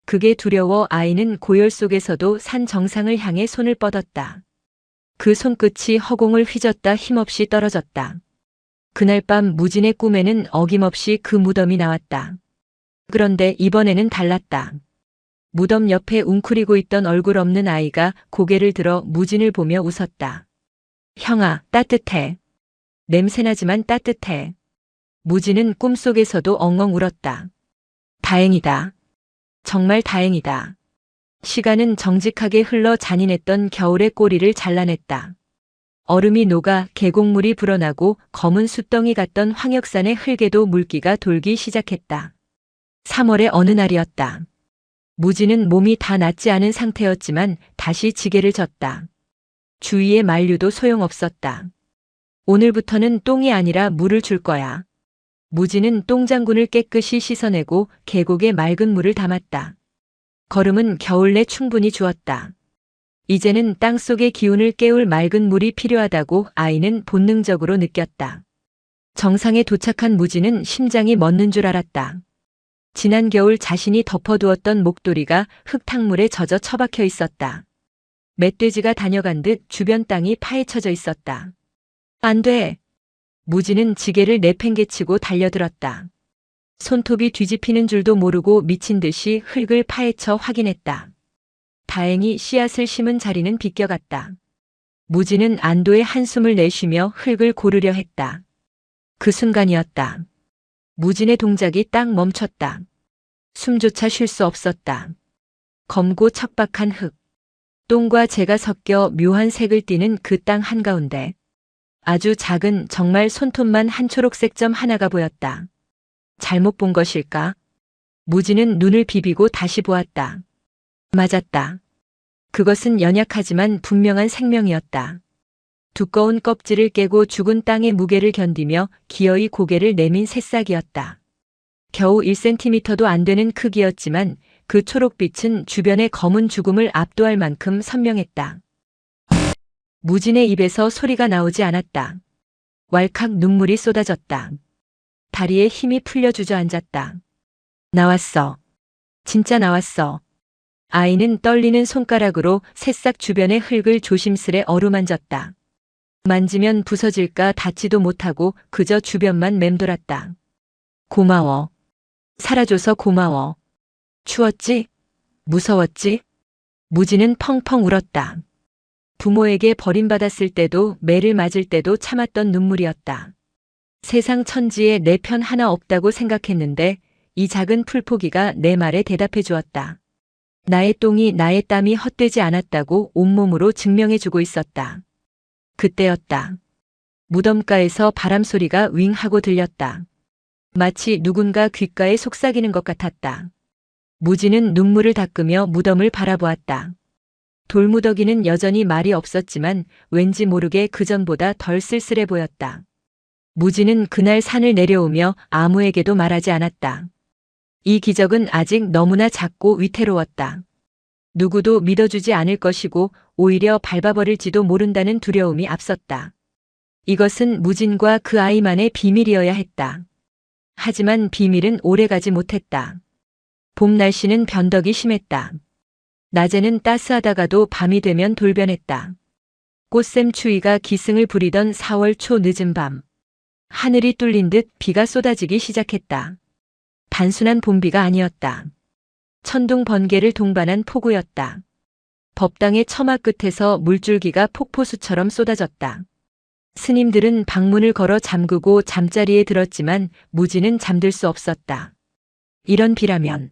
그게 두려워 아이는 고열 속에서도 산 정상을 향해 손을 뻗었다. 그 손끝이 허공을 휘젓다 힘없이 떨어졌다. 그날 밤 무진의 꿈에는 어김없이 그 무덤이 나왔다. 그런데 이번에는 달랐다. 무덤 옆에 웅크리고 있던 얼굴 없는 아이가 고개를 들어 무진을 보며 웃었다. 형아, 따뜻해. 냄새나지만 따뜻해. 무진은 꿈속에서도 엉엉 울었다. 다행이다. 정말 다행이다. 시간은 정직하게 흘러 잔인했던 겨울의 꼬리를 잘라냈다. 얼음이 녹아 계곡물이 불어나고 검은 숫덩이 같던 황역산의 흙에도 물기가 돌기 시작했다. 3월의 어느 날이었다. 무진은 몸이 다 낫지 않은 상태였지만 다시 지게를 졌다. 주위의 만류도 소용없었다. 오늘부터는 똥이 아니라 물을 줄 거야. 무진은 똥장군을 깨끗이 씻어내고 계곡에 맑은 물을 담았다. 걸음은 겨울 내 충분히 주었다. 이제는 땅속의 기운을 깨울 맑은 물이 필요하다고 아이는 본능적으로 느꼈다. 정상에 도착한 무진은 심장이 멎는 줄 알았다. 지난 겨울 자신이 덮어두었던 목도리가 흙탕물에 젖어 처박혀 있었다. 멧돼지가 다녀간 듯 주변 땅이 파헤쳐져 있었다. 안 돼! 무지는 지게를 내팽개치고 달려들었다. 손톱이 뒤집히는 줄도 모르고 미친 듯이 흙을 파헤쳐 확인했다. 다행히 씨앗을 심은 자리는 비껴갔다. 무지는 안도의 한숨을 내쉬며 흙을 고르려 했다. 그 순간이었다. 무진의 동작이 딱 멈췄다. 숨조차 쉴 수 없었다. 검고 척박한 흙. 똥과 재가 섞여 묘한 색을 띠는 그 땅 한가운데 아주 작은 정말 손톱만 한 초록색 점 하나가 보였다. 잘못 본 것일까? 무지는 눈을 비비고 다시 보았다. 맞았다. 그것은 연약하지만 분명한 생명이었다. 두꺼운 껍질을 깨고 죽은 땅의 무게를 견디며 기어이 고개를 내민 새싹이었다. 겨우 1cm도 안 되는 크기였지만 그 초록빛은 주변의 검은 죽음을 압도할 만큼 선명했다. 무진의 입에서 소리가 나오지 않았다. 왈칵 눈물이 쏟아졌다. 다리에 힘이 풀려 주저앉았다. 나왔어. 진짜 나왔어. 아이는 떨리는 손가락으로 새싹 주변의 흙을 조심스레 어루만졌다. 만지면 부서질까 닿지도 못하고 그저 주변만 맴돌았다. 고마워. 살아줘서 고마워. 추웠지? 무서웠지? 무지는 펑펑 울었다. 부모에게 버림받았을 때도 매를 맞을 때도 참았던 눈물이었다. 세상 천지에 내 편 하나 없다고 생각했는데 이 작은 풀포기가 내 말에 대답해 주었다. 나의 똥이 나의 땀이 헛되지 않았다고 온몸으로 증명해주고 있었다. 그때였다. 무덤가에서 바람소리가 윙 하고 들렸다. 마치 누군가 귓가에 속삭이는 것 같았다. 무지는 눈물을 닦으며 무덤을 바라보았다. 돌무더기는 여전히 말이 없었지만 왠지 모르게 그전보다 덜 쓸쓸해 보였다. 무지는 그날 산을 내려오며 아무에게도 말하지 않았다. 이 기적은 아직 너무나 작고 위태로웠다. 누구도 믿어주지 않을 것이고 오히려 밟아버릴지도 모른다는 두려움이 앞섰다. 이것은 무진과 그 아이만의 비밀이어야 했다. 하지만 비밀은 오래가지 못했다. 봄 날씨는 변덕이 심했다. 낮에는 따스하다가도 밤이 되면 돌변했다. 꽃샘 추위가 기승을 부리던 4월 초 늦은 밤. 하늘이 뚫린 듯 비가 쏟아지기 시작했다. 단순한 봄비가 아니었다. 천둥 번개를 동반한 폭우였다. 법당의 처마 끝에서 물줄기가 폭포수처럼 쏟아졌다. 스님들은 방문을 걸어 잠그고 잠자리에 들었지만 무지는 잠들 수 없었다. 이런 비라면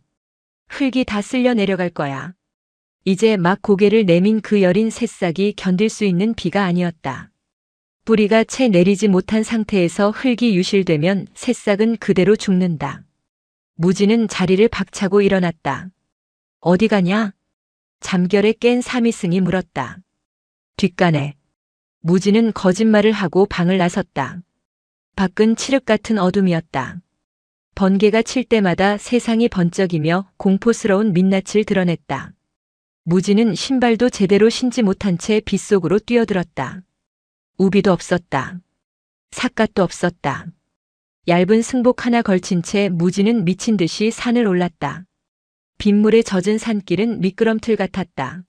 흙이 다 쓸려 내려갈 거야. 이제 막 고개를 내민 그 여린 새싹이 견딜 수 있는 비가 아니었다. 뿌리가 채 내리지 못한 상태에서 흙이 유실되면 새싹은 그대로 죽는다. 무지는 자리를 박차고 일어났다. 어디 가냐? 잠결에 깬 사미승이 물었다. 뒷간에. 무지는 거짓말을 하고 방을 나섰다. 밖은 칠흑 같은 어둠이었다. 번개가 칠 때마다 세상이 번쩍이며 공포스러운 민낯을 드러냈다. 무지는 신발도 제대로 신지 못한 채 빗속으로 뛰어들었다. 우비도 없었다. 삿갓도 없었다. 얇은 승복 하나 걸친 채 무지는 미친 듯이 산을 올랐다. 빗물에 젖은 산길은 미끄럼틀 같았다.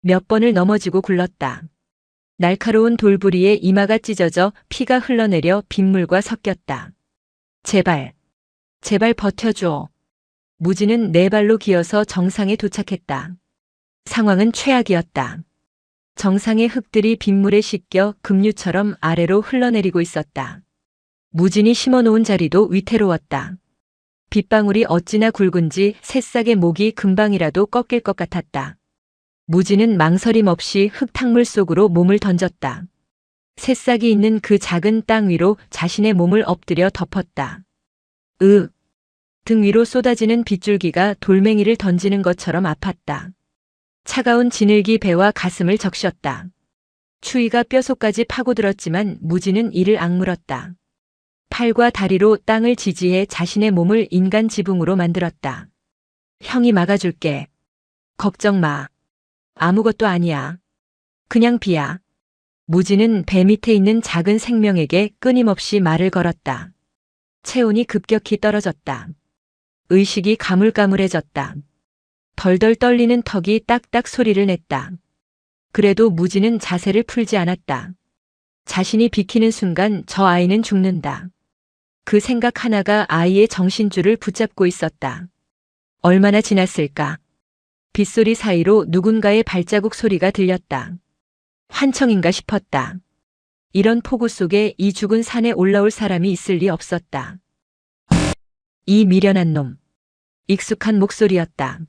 몇 번을 넘어지고 굴렀다. 날카로운 돌부리에 이마가 찢어져 피가 흘러내려 빗물과 섞였다. 제발, 제발 버텨줘. 무지는 네 발로 기어서 정상에 도착했다. 상황은 최악이었다. 정상의 흙들이 빗물에 씻겨 급류처럼 아래로 흘러내리고 있었다. 무진이 심어놓은 자리도 위태로웠다. 빗방울이 어찌나 굵은지 새싹의 목이 금방이라도 꺾일 것 같았다. 무진은 망설임 없이 흙탕물 속으로 몸을 던졌다. 새싹이 있는 그 작은 땅 위로 자신의 몸을 엎드려 덮었다. 등 위로 쏟아지는 빗줄기가 돌멩이를 던지는 것처럼 아팠다. 차가운 진흙이 배와 가슴을 적셨다. 추위가 뼛속까지 파고들었지만 무지는 이를 악물었다. 팔과 다리로 땅을 지지해 자신의 몸을 인간 지붕으로 만들었다. 형이 막아줄게. 걱정 마. 아무것도 아니야. 그냥 비야. 무지는 배 밑에 있는 작은 생명에게 끊임없이 말을 걸었다. 체온이 급격히 떨어졌다. 의식이 가물가물해졌다. 덜덜 떨리는 턱이 딱딱 소리를 냈다. 그래도 무진은 자세를 풀지 않았다. 자신이 비키는 순간 저 아이는 죽는다. 그 생각 하나가 아이의 정신줄을 붙잡고 있었다. 얼마나 지났을까? 빗소리 사이로 누군가의 발자국 소리가 들렸다. 환청인가 싶었다. 이런 폭우 속에 이 죽은 산에 올라올 사람이 있을 리 없었다. 이 미련한 놈. 익숙한 목소리였다.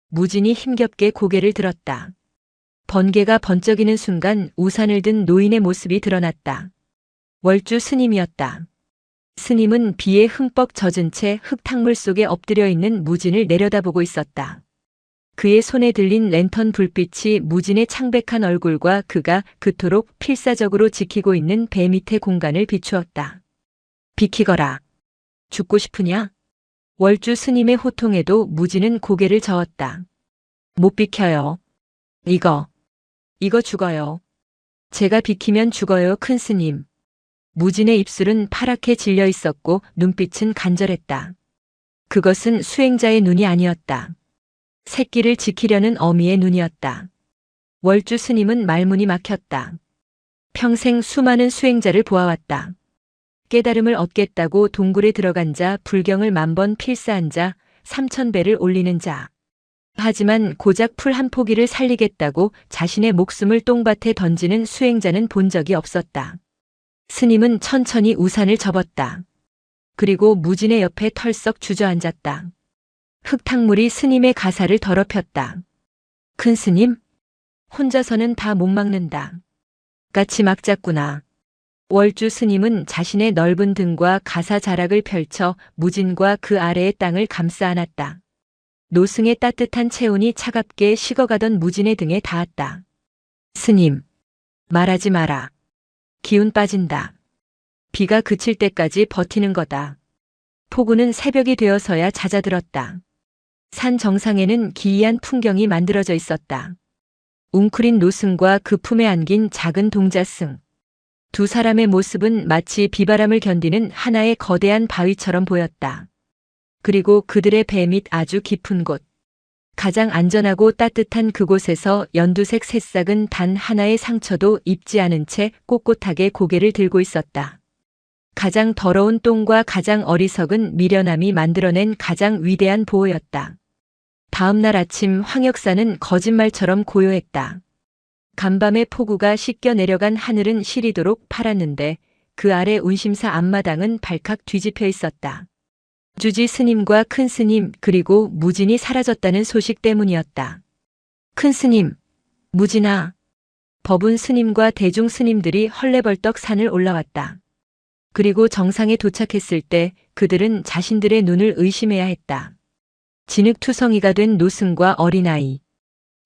무진이 힘겹게 고개를 들었다. 번개가 번쩍이는 순간 우산을 든 노인의 모습이 드러났다. 월주 스님이었다. 스님은 비에 흠뻑 젖은 채 흙탕물 속에 엎드려 있는 무진을 내려다보고 있었다. 그의 손에 들린 랜턴 불빛이 무진의 창백한 얼굴과 그가 그토록 필사적으로 지키고 있는 배 밑의 공간을 비추었다. 비키거라. 죽고 싶으냐? 월주 스님의 호통에도 무진은 고개를 저었다. 못 비켜요. 이거 죽어요. 제가 비키면 죽어요, 큰 스님. 무진의 입술은 파랗게 질려 있었고 눈빛은 간절했다. 그것은 수행자의 눈이 아니었다. 새끼를 지키려는 어미의 눈이었다. 월주 스님은 말문이 막혔다. 평생 수많은 수행자를 보아왔다. 깨달음을 얻겠다고 동굴에 들어간 자, 불경을 만번 필사한 자, 3000배를 올리는 자. 하지만 고작 풀 한 포기를 살리겠다고 자신의 목숨을 똥밭에 던지는 수행자는 본 적이 없었다. 스님은 천천히 우산을 접었다. 그리고 무진의 옆에 털썩 주저앉았다. 흙탕물이 스님의 가사를 더럽혔다. 큰 스님? 혼자서는 다 못 막는다. 같이 막자꾸나. 월주 스님은 자신의 넓은 등과 가사 자락을 펼쳐 무진과 그 아래의 땅을 감싸 안았다. 노승의 따뜻한 체온이 차갑게 식어가던 무진의 등에 닿았다. 스님, 말하지 마라. 기운 빠진다. 비가 그칠 때까지 버티는 거다. 폭우는 새벽이 되어서야 잦아들었다. 산 정상에는 기이한 풍경이 만들어져 있었다. 웅크린 노승과 그 품에 안긴 작은 동자승. 두 사람의 모습은 마치 비바람을 견디는 하나의 거대한 바위처럼 보였다. 그리고 그들의 배 밑 아주 깊은 곳. 가장 안전하고 따뜻한 그곳에서 연두색 새싹은 단 하나의 상처도 입지 않은 채 꼿꼿하게 고개를 들고 있었다. 가장 더러운 똥과 가장 어리석은 미련함이 만들어낸 가장 위대한 보호였다. 다음 날 아침 황역산은 거짓말처럼 고요했다. 간밤의 폭우가 씻겨 내려간 하늘은 시리도록 파랐는데 그 아래 운심사 앞마당은 발칵 뒤집혀 있었다. 주지 스님과 큰 스님 그리고 무진이 사라졌다는 소식 때문이었다. 큰 스님, 무진아. 법운 스님과 대중 스님들이 헐레벌떡 산을 올라왔다. 그리고 정상에 도착했을 때 그들은 자신들의 눈을 의심해야 했다. 진흙투성이가 된 노승과 어린아이.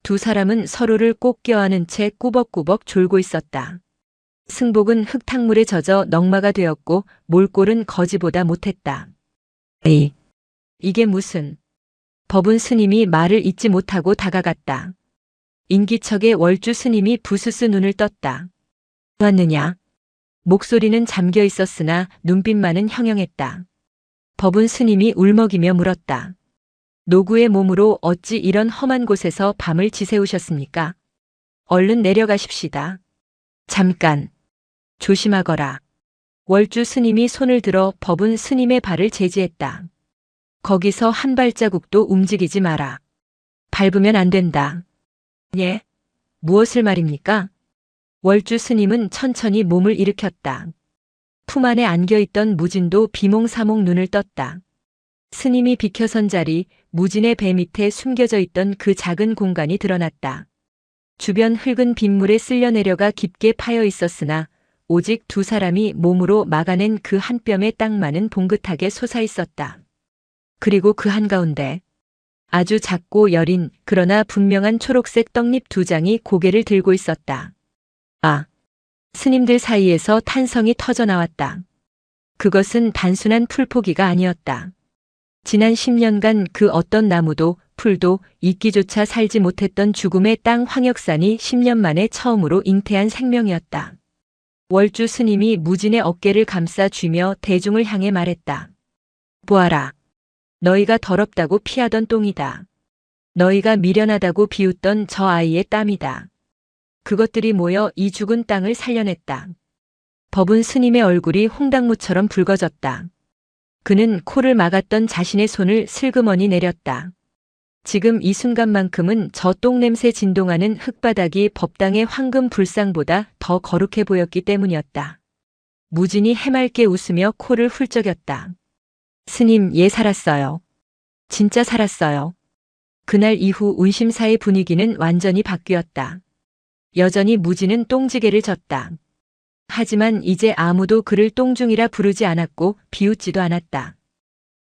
두 사람은 서로를 꼭 껴안은 채 꾸벅꾸벅 졸고 있었다. 승복은 흙탕물에 젖어 넝마가 되었고 몰골은 거지보다 못했다. 이게 무슨... 법운 스님이 말을 잇지 못하고 다가갔다. 인기척에 월주 스님이 부스스 눈을 떴다. 왔느냐? 목소리는 잠겨 있었으나 눈빛만은 형형했다. 법운 스님이 울먹이며 물었다. 노구의 몸으로 어찌 이런 험한 곳에서 밤을 지새우셨습니까? 얼른 내려가십시다. 잠깐. 조심하거라. 월주 스님이 손을 들어 법운 스님의 발을 제지했다. 거기서 한 발자국도 움직이지 마라. 밟으면 안 된다. 예? 무엇을 말입니까? 월주 스님은 천천히 몸을 일으켰다. 품 안에 안겨있던 무진도 비몽사몽 눈을 떴다. 스님이 비켜선 자리, 무진의 배 밑에 숨겨져 있던 그 작은 공간이 드러났다. 주변 흙은 빗물에 쓸려 내려가 깊게 파여 있었으나 오직 두 사람이 몸으로 막아낸 그 한 뼘의 땅만은 봉긋하게 솟아 있었다. 그리고 그 한가운데 아주 작고 여린 그러나 분명한 초록색 떡잎 두 장이 고개를 들고 있었다. 아! 스님들 사이에서 탄성이 터져 나왔다. 그것은 단순한 풀포기가 아니었다. 지난 10년간 그 어떤 나무도 풀도 이끼조차 살지 못했던 죽음의 땅 황역산이 10년 만에 처음으로 잉태한 생명이었다. 월주 스님이 무진의 어깨를 감싸 쥐며 대중을 향해 말했다. 보아라. 너희가 더럽다고 피하던 똥이다. 너희가 미련하다고 비웃던 저 아이의 땀이다. 그것들이 모여 이 죽은 땅을 살려냈다. 법은 스님의 얼굴이 홍당무처럼 붉어졌다. 그는 코를 막았던 자신의 손을 슬그머니 내렸다. 지금 이 순간만큼은 저 똥냄새 진동하는 흙바닥이 법당의 황금 불상보다 더 거룩해 보였기 때문이었다. 무진이 해맑게 웃으며 코를 훌쩍였다. 스님, 예, 살았어요. 진짜 살았어요. 그날 이후 운심사의 분위기는 완전히 바뀌었다. 여전히 무진은 똥지게를 졌다. 하지만 이제 아무도 그를 똥중이라 부르지 않았고 비웃지도 않았다.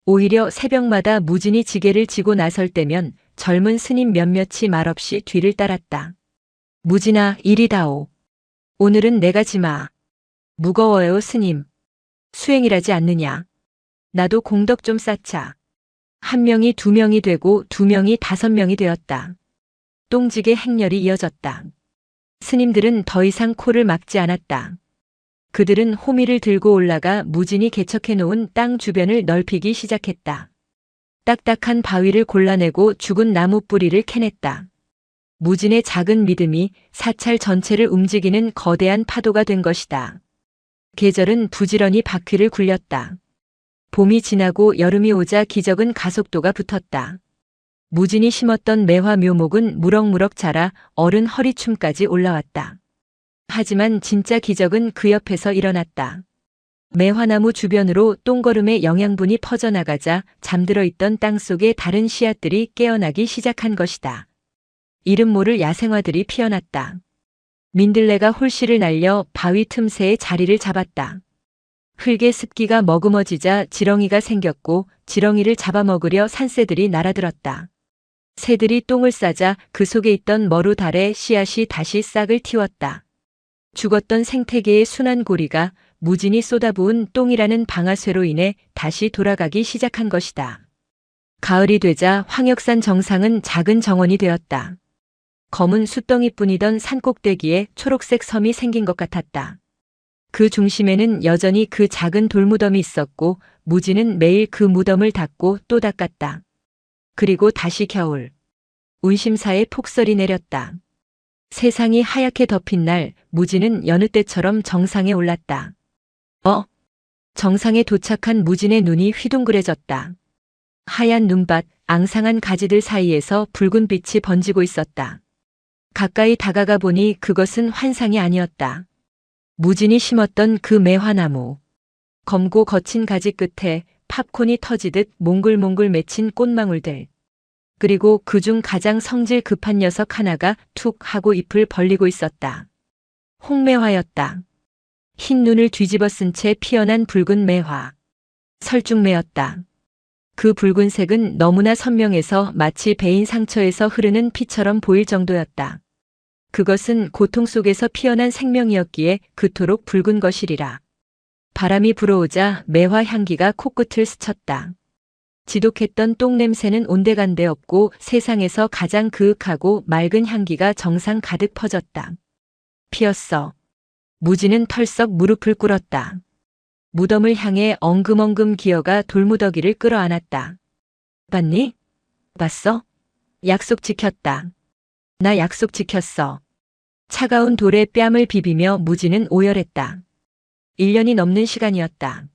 오히려 새벽마다 무진이 지게를 지고 나설 때면 젊은 스님 몇몇이 말없이 뒤를 따랐다. 무진아, 이리다오. 오늘은 내가 지마. 무거워요, 스님. 수행이라지 않느냐. 나도 공덕 좀 쌓자. 한 명이 두 명이 되고 두 명이 다섯 명이 되었다. 똥지게 행렬이 이어졌다. 스님들은 더 이상 코를 막지 않았다. 그들은 호미를 들고 올라가 무진이 개척해 놓은 땅 주변을 넓히기 시작했다. 딱딱한 바위를 골라내고 죽은 나무 뿌리를 캐냈다. 무진의 작은 믿음이 사찰 전체를 움직이는 거대한 파도가 된 것이다. 계절은 부지런히 바퀴를 굴렸다. 봄이 지나고 여름이 오자 기적은 가속도가 붙었다. 무진이 심었던 매화 묘목은 무럭무럭 자라 어른 허리춤까지 올라왔다. 하지만 진짜 기적은 그 옆에서 일어났다. 매화나무 주변으로 똥거름의 영양분이 퍼져나가자 잠들어 있던 땅속의 다른 씨앗들이 깨어나기 시작한 것이다. 이름 모를 야생화들이 피어났다. 민들레가 홀씨를 날려 바위 틈새에 자리를 잡았다. 흙의 습기가 머금어지자 지렁이가 생겼고 지렁이를 잡아먹으려 산새들이 날아들었다. 새들이 똥을 싸자 그 속에 있던 머루달의 씨앗이 다시 싹을 틔웠다. 죽었던 생태계의 순환 고리가 무진이 쏟아부은 똥이라는 방아쇠로 인해 다시 돌아가기 시작한 것이다. 가을이 되자 황역산 정상은 작은 정원이 되었다. 검은 숫덩이뿐이던 산꼭대기에 초록색 섬이 생긴 것 같았다. 그 중심에는 여전히 그 작은 돌무덤이 있었고 무진은 매일 그 무덤을 닦고 또 닦았다. 그리고 다시 겨울. 운심사의 폭설이 내렸다. 세상이 하얗게 덮인 날 무진은 여느 때처럼 정상에 올랐다. 정상에 도착한 무진의 눈이 휘둥그레졌다. 하얀 눈밭, 앙상한 가지들 사이에서 붉은 빛이 번지고 있었다. 가까이 다가가 보니 그것은 환상이 아니었다. 무진이 심었던 그 매화나무. 검고 거친 가지 끝에 팝콘이 터지듯 몽글몽글 맺힌 꽃망울들. 그리고 그중 가장 성질 급한 녀석 하나가 툭 하고 잎을 벌리고 있었다. 홍매화였다. 흰 눈을 뒤집어 쓴 채 피어난 붉은 매화. 설중매였다. 그 붉은색은 너무나 선명해서 마치 베인 상처에서 흐르는 피처럼 보일 정도였다. 그것은 고통 속에서 피어난 생명이었기에 그토록 붉은 것이리라. 바람이 불어오자 매화 향기가 코끝을 스쳤다. 지독했던 똥냄새는 온데간데 없고 세상에서 가장 그윽하고 맑은 향기가 정상 가득 퍼졌다. 피었어. 무진은 털썩 무릎을 꿇었다. 무덤을 향해 엉금엉금 기어가 돌무더기를 끌어안았다. 봤니? 봤어? 약속 지켰다. 나 약속 지켰어. 차가운 돌에 뺨을 비비며 무진은 오열했다. 1년이 넘는 시간이었다.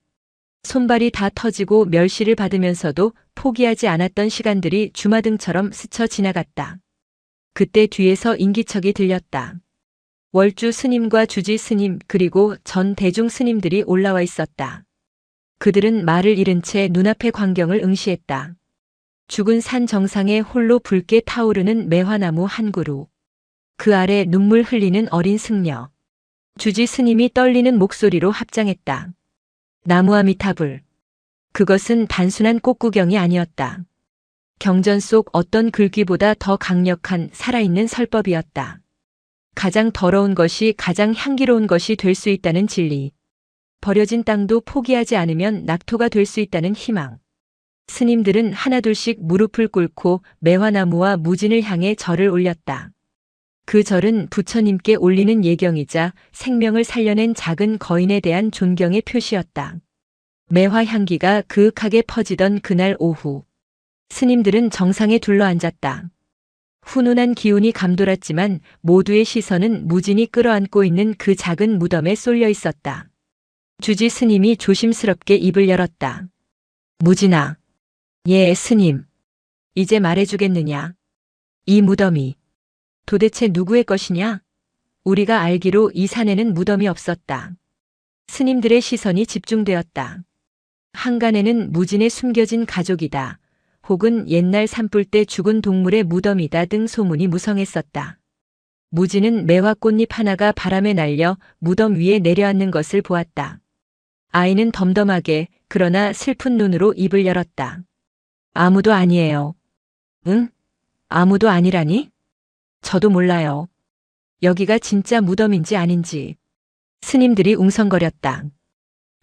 손발이 다 터지고 멸시를 받으면서도 포기하지 않았던 시간들이 주마등처럼 스쳐 지나갔다. 그때 뒤에서 인기척이 들렸다. 월주 스님과 주지 스님 그리고 전 대중 스님들이 올라와 있었다. 그들은 말을 잃은 채 눈앞의 광경을 응시했다. 죽은 산 정상에 홀로 붉게 타오르는 매화나무 한 그루. 그 아래 눈물 흘리는 어린 승려. 주지 스님이 떨리는 목소리로 합장했다. 나무아미타불. 그것은 단순한 꽃구경이 아니었다. 경전 속 어떤 글귀보다 더 강력한 살아있는 설법이었다. 가장 더러운 것이 가장 향기로운 것이 될 수 있다는 진리. 버려진 땅도 포기하지 않으면 낙토가 될 수 있다는 희망. 스님들은 하나둘씩 무릎을 꿇고 매화나무와 무진을 향해 절을 올렸다. 그 절은 부처님께 올리는 예경이자 생명을 살려낸 작은 거인에 대한 존경의 표시였다. 매화 향기가 그윽하게 퍼지던 그날 오후. 스님들은 정상에 둘러앉았다. 훈훈한 기운이 감돌았지만 모두의 시선은 무진이 끌어안고 있는 그 작은 무덤에 쏠려 있었다. 주지 스님이 조심스럽게 입을 열었다. 무진아. 예, 스님. 이제 말해주겠느냐? 이 무덤이 도대체 누구의 것이냐? 우리가 알기로 이 산에는 무덤이 없었다. 스님들의 시선이 집중되었다. 한간에는 무진에 숨겨진 가족이다. 혹은 옛날 산불 때 죽은 동물의 무덤이다 등 소문이 무성했었다. 무진은 매화 꽃잎 하나가 바람에 날려 무덤 위에 내려앉는 것을 보았다. 아이는 덤덤하게 그러나 슬픈 눈으로 입을 열었다. 아무도 아니에요. 응? 아무도 아니라니? 저도 몰라요. 여기가 진짜 무덤인지 아닌지. 스님들이 웅성거렸다.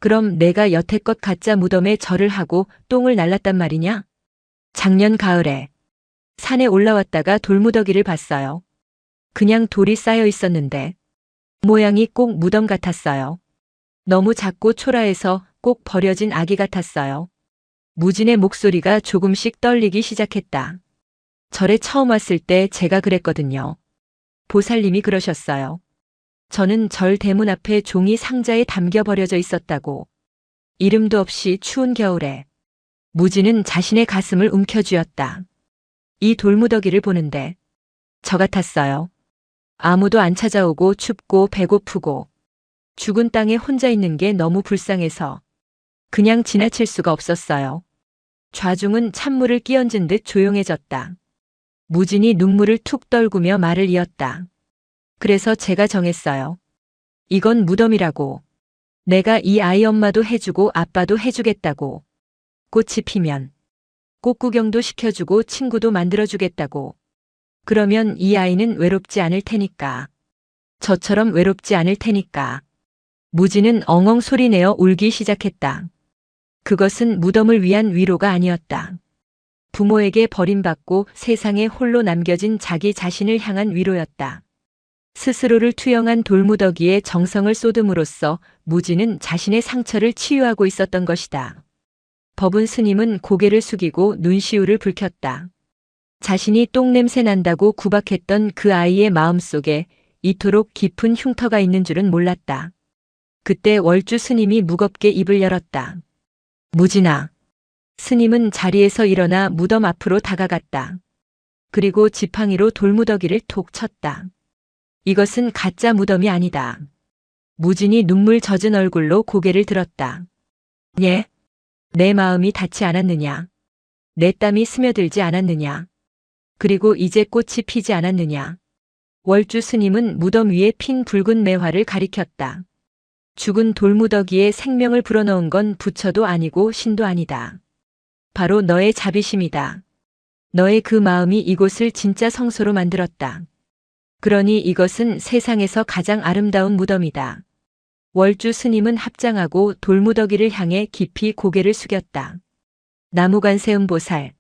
그럼 내가 여태껏 가짜 무덤에 절을 하고 똥을 날랐단 말이냐? 작년 가을에 산에 올라왔다가 돌무더기를 봤어요. 그냥 돌이 쌓여 있었는데 모양이 꼭 무덤 같았어요. 너무 작고 초라해서 꼭 버려진 아기 같았어요. 무진의 목소리가 조금씩 떨리기 시작했다. 절에 처음 왔을 때 제가 그랬거든요. 보살님이 그러셨어요. 저는 절 대문 앞에 종이 상자에 담겨 버려져 있었다고. 이름도 없이 추운 겨울에. 무진은 자신의 가슴을 움켜쥐었다. 이 돌무더기를 보는데 저 같았어요. 아무도 안 찾아오고 춥고 배고프고 죽은 땅에 혼자 있는 게 너무 불쌍해서 그냥 지나칠 수가 없었어요. 좌중은 찬물을 끼얹은 듯 조용해졌다. 무진이 눈물을 툭 떨구며 말을 이었다. 그래서 제가 정했어요. 이건 무덤이라고. 내가 이 아이 엄마도 해주고 아빠도 해주겠다고. 꽃이 피면 꽃 구경도 시켜주고 친구도 만들어주겠다고. 그러면 이 아이는 외롭지 않을 테니까. 저처럼 외롭지 않을 테니까. 무진은 엉엉 소리내어 울기 시작했다. 그것은 무덤을 위한 위로가 아니었다. 부모에게 버림받고 세상에 홀로 남겨진 자기 자신을 향한 위로였다. 스스로를 투영한 돌무더기에 정성을 쏟음으로써 무진은 자신의 상처를 치유하고 있었던 것이다. 법운 스님은 고개를 숙이고 눈시울을 붉혔다. 자신이 똥냄새 난다고 구박했던 그 아이의 마음속에 이토록 깊은 흉터가 있는 줄은 몰랐다. 그때 월주 스님이 무겁게 입을 열었다. 무진아. 스님은 자리에서 일어나 무덤 앞으로 다가갔다. 그리고 지팡이로 돌무더기를 톡 쳤다. 이것은 가짜 무덤이 아니다. 무진이 눈물 젖은 얼굴로 고개를 들었다. 예? 내 마음이 닿지 않았느냐? 내 땀이 스며들지 않았느냐? 그리고 이제 꽃이 피지 않았느냐? 월주 스님은 무덤 위에 핀 붉은 매화를 가리켰다. 죽은 돌무더기에 생명을 불어넣은 건 부처도 아니고 신도 아니다. 바로 너의 자비심이다. 너의 그 마음이 이곳을 진짜 성소로 만들었다. 그러니 이것은 세상에서 가장 아름다운 무덤이다. 월주 스님은 합장하고 돌무더기를 향해 깊이 고개를 숙였다. 나무관세음보살.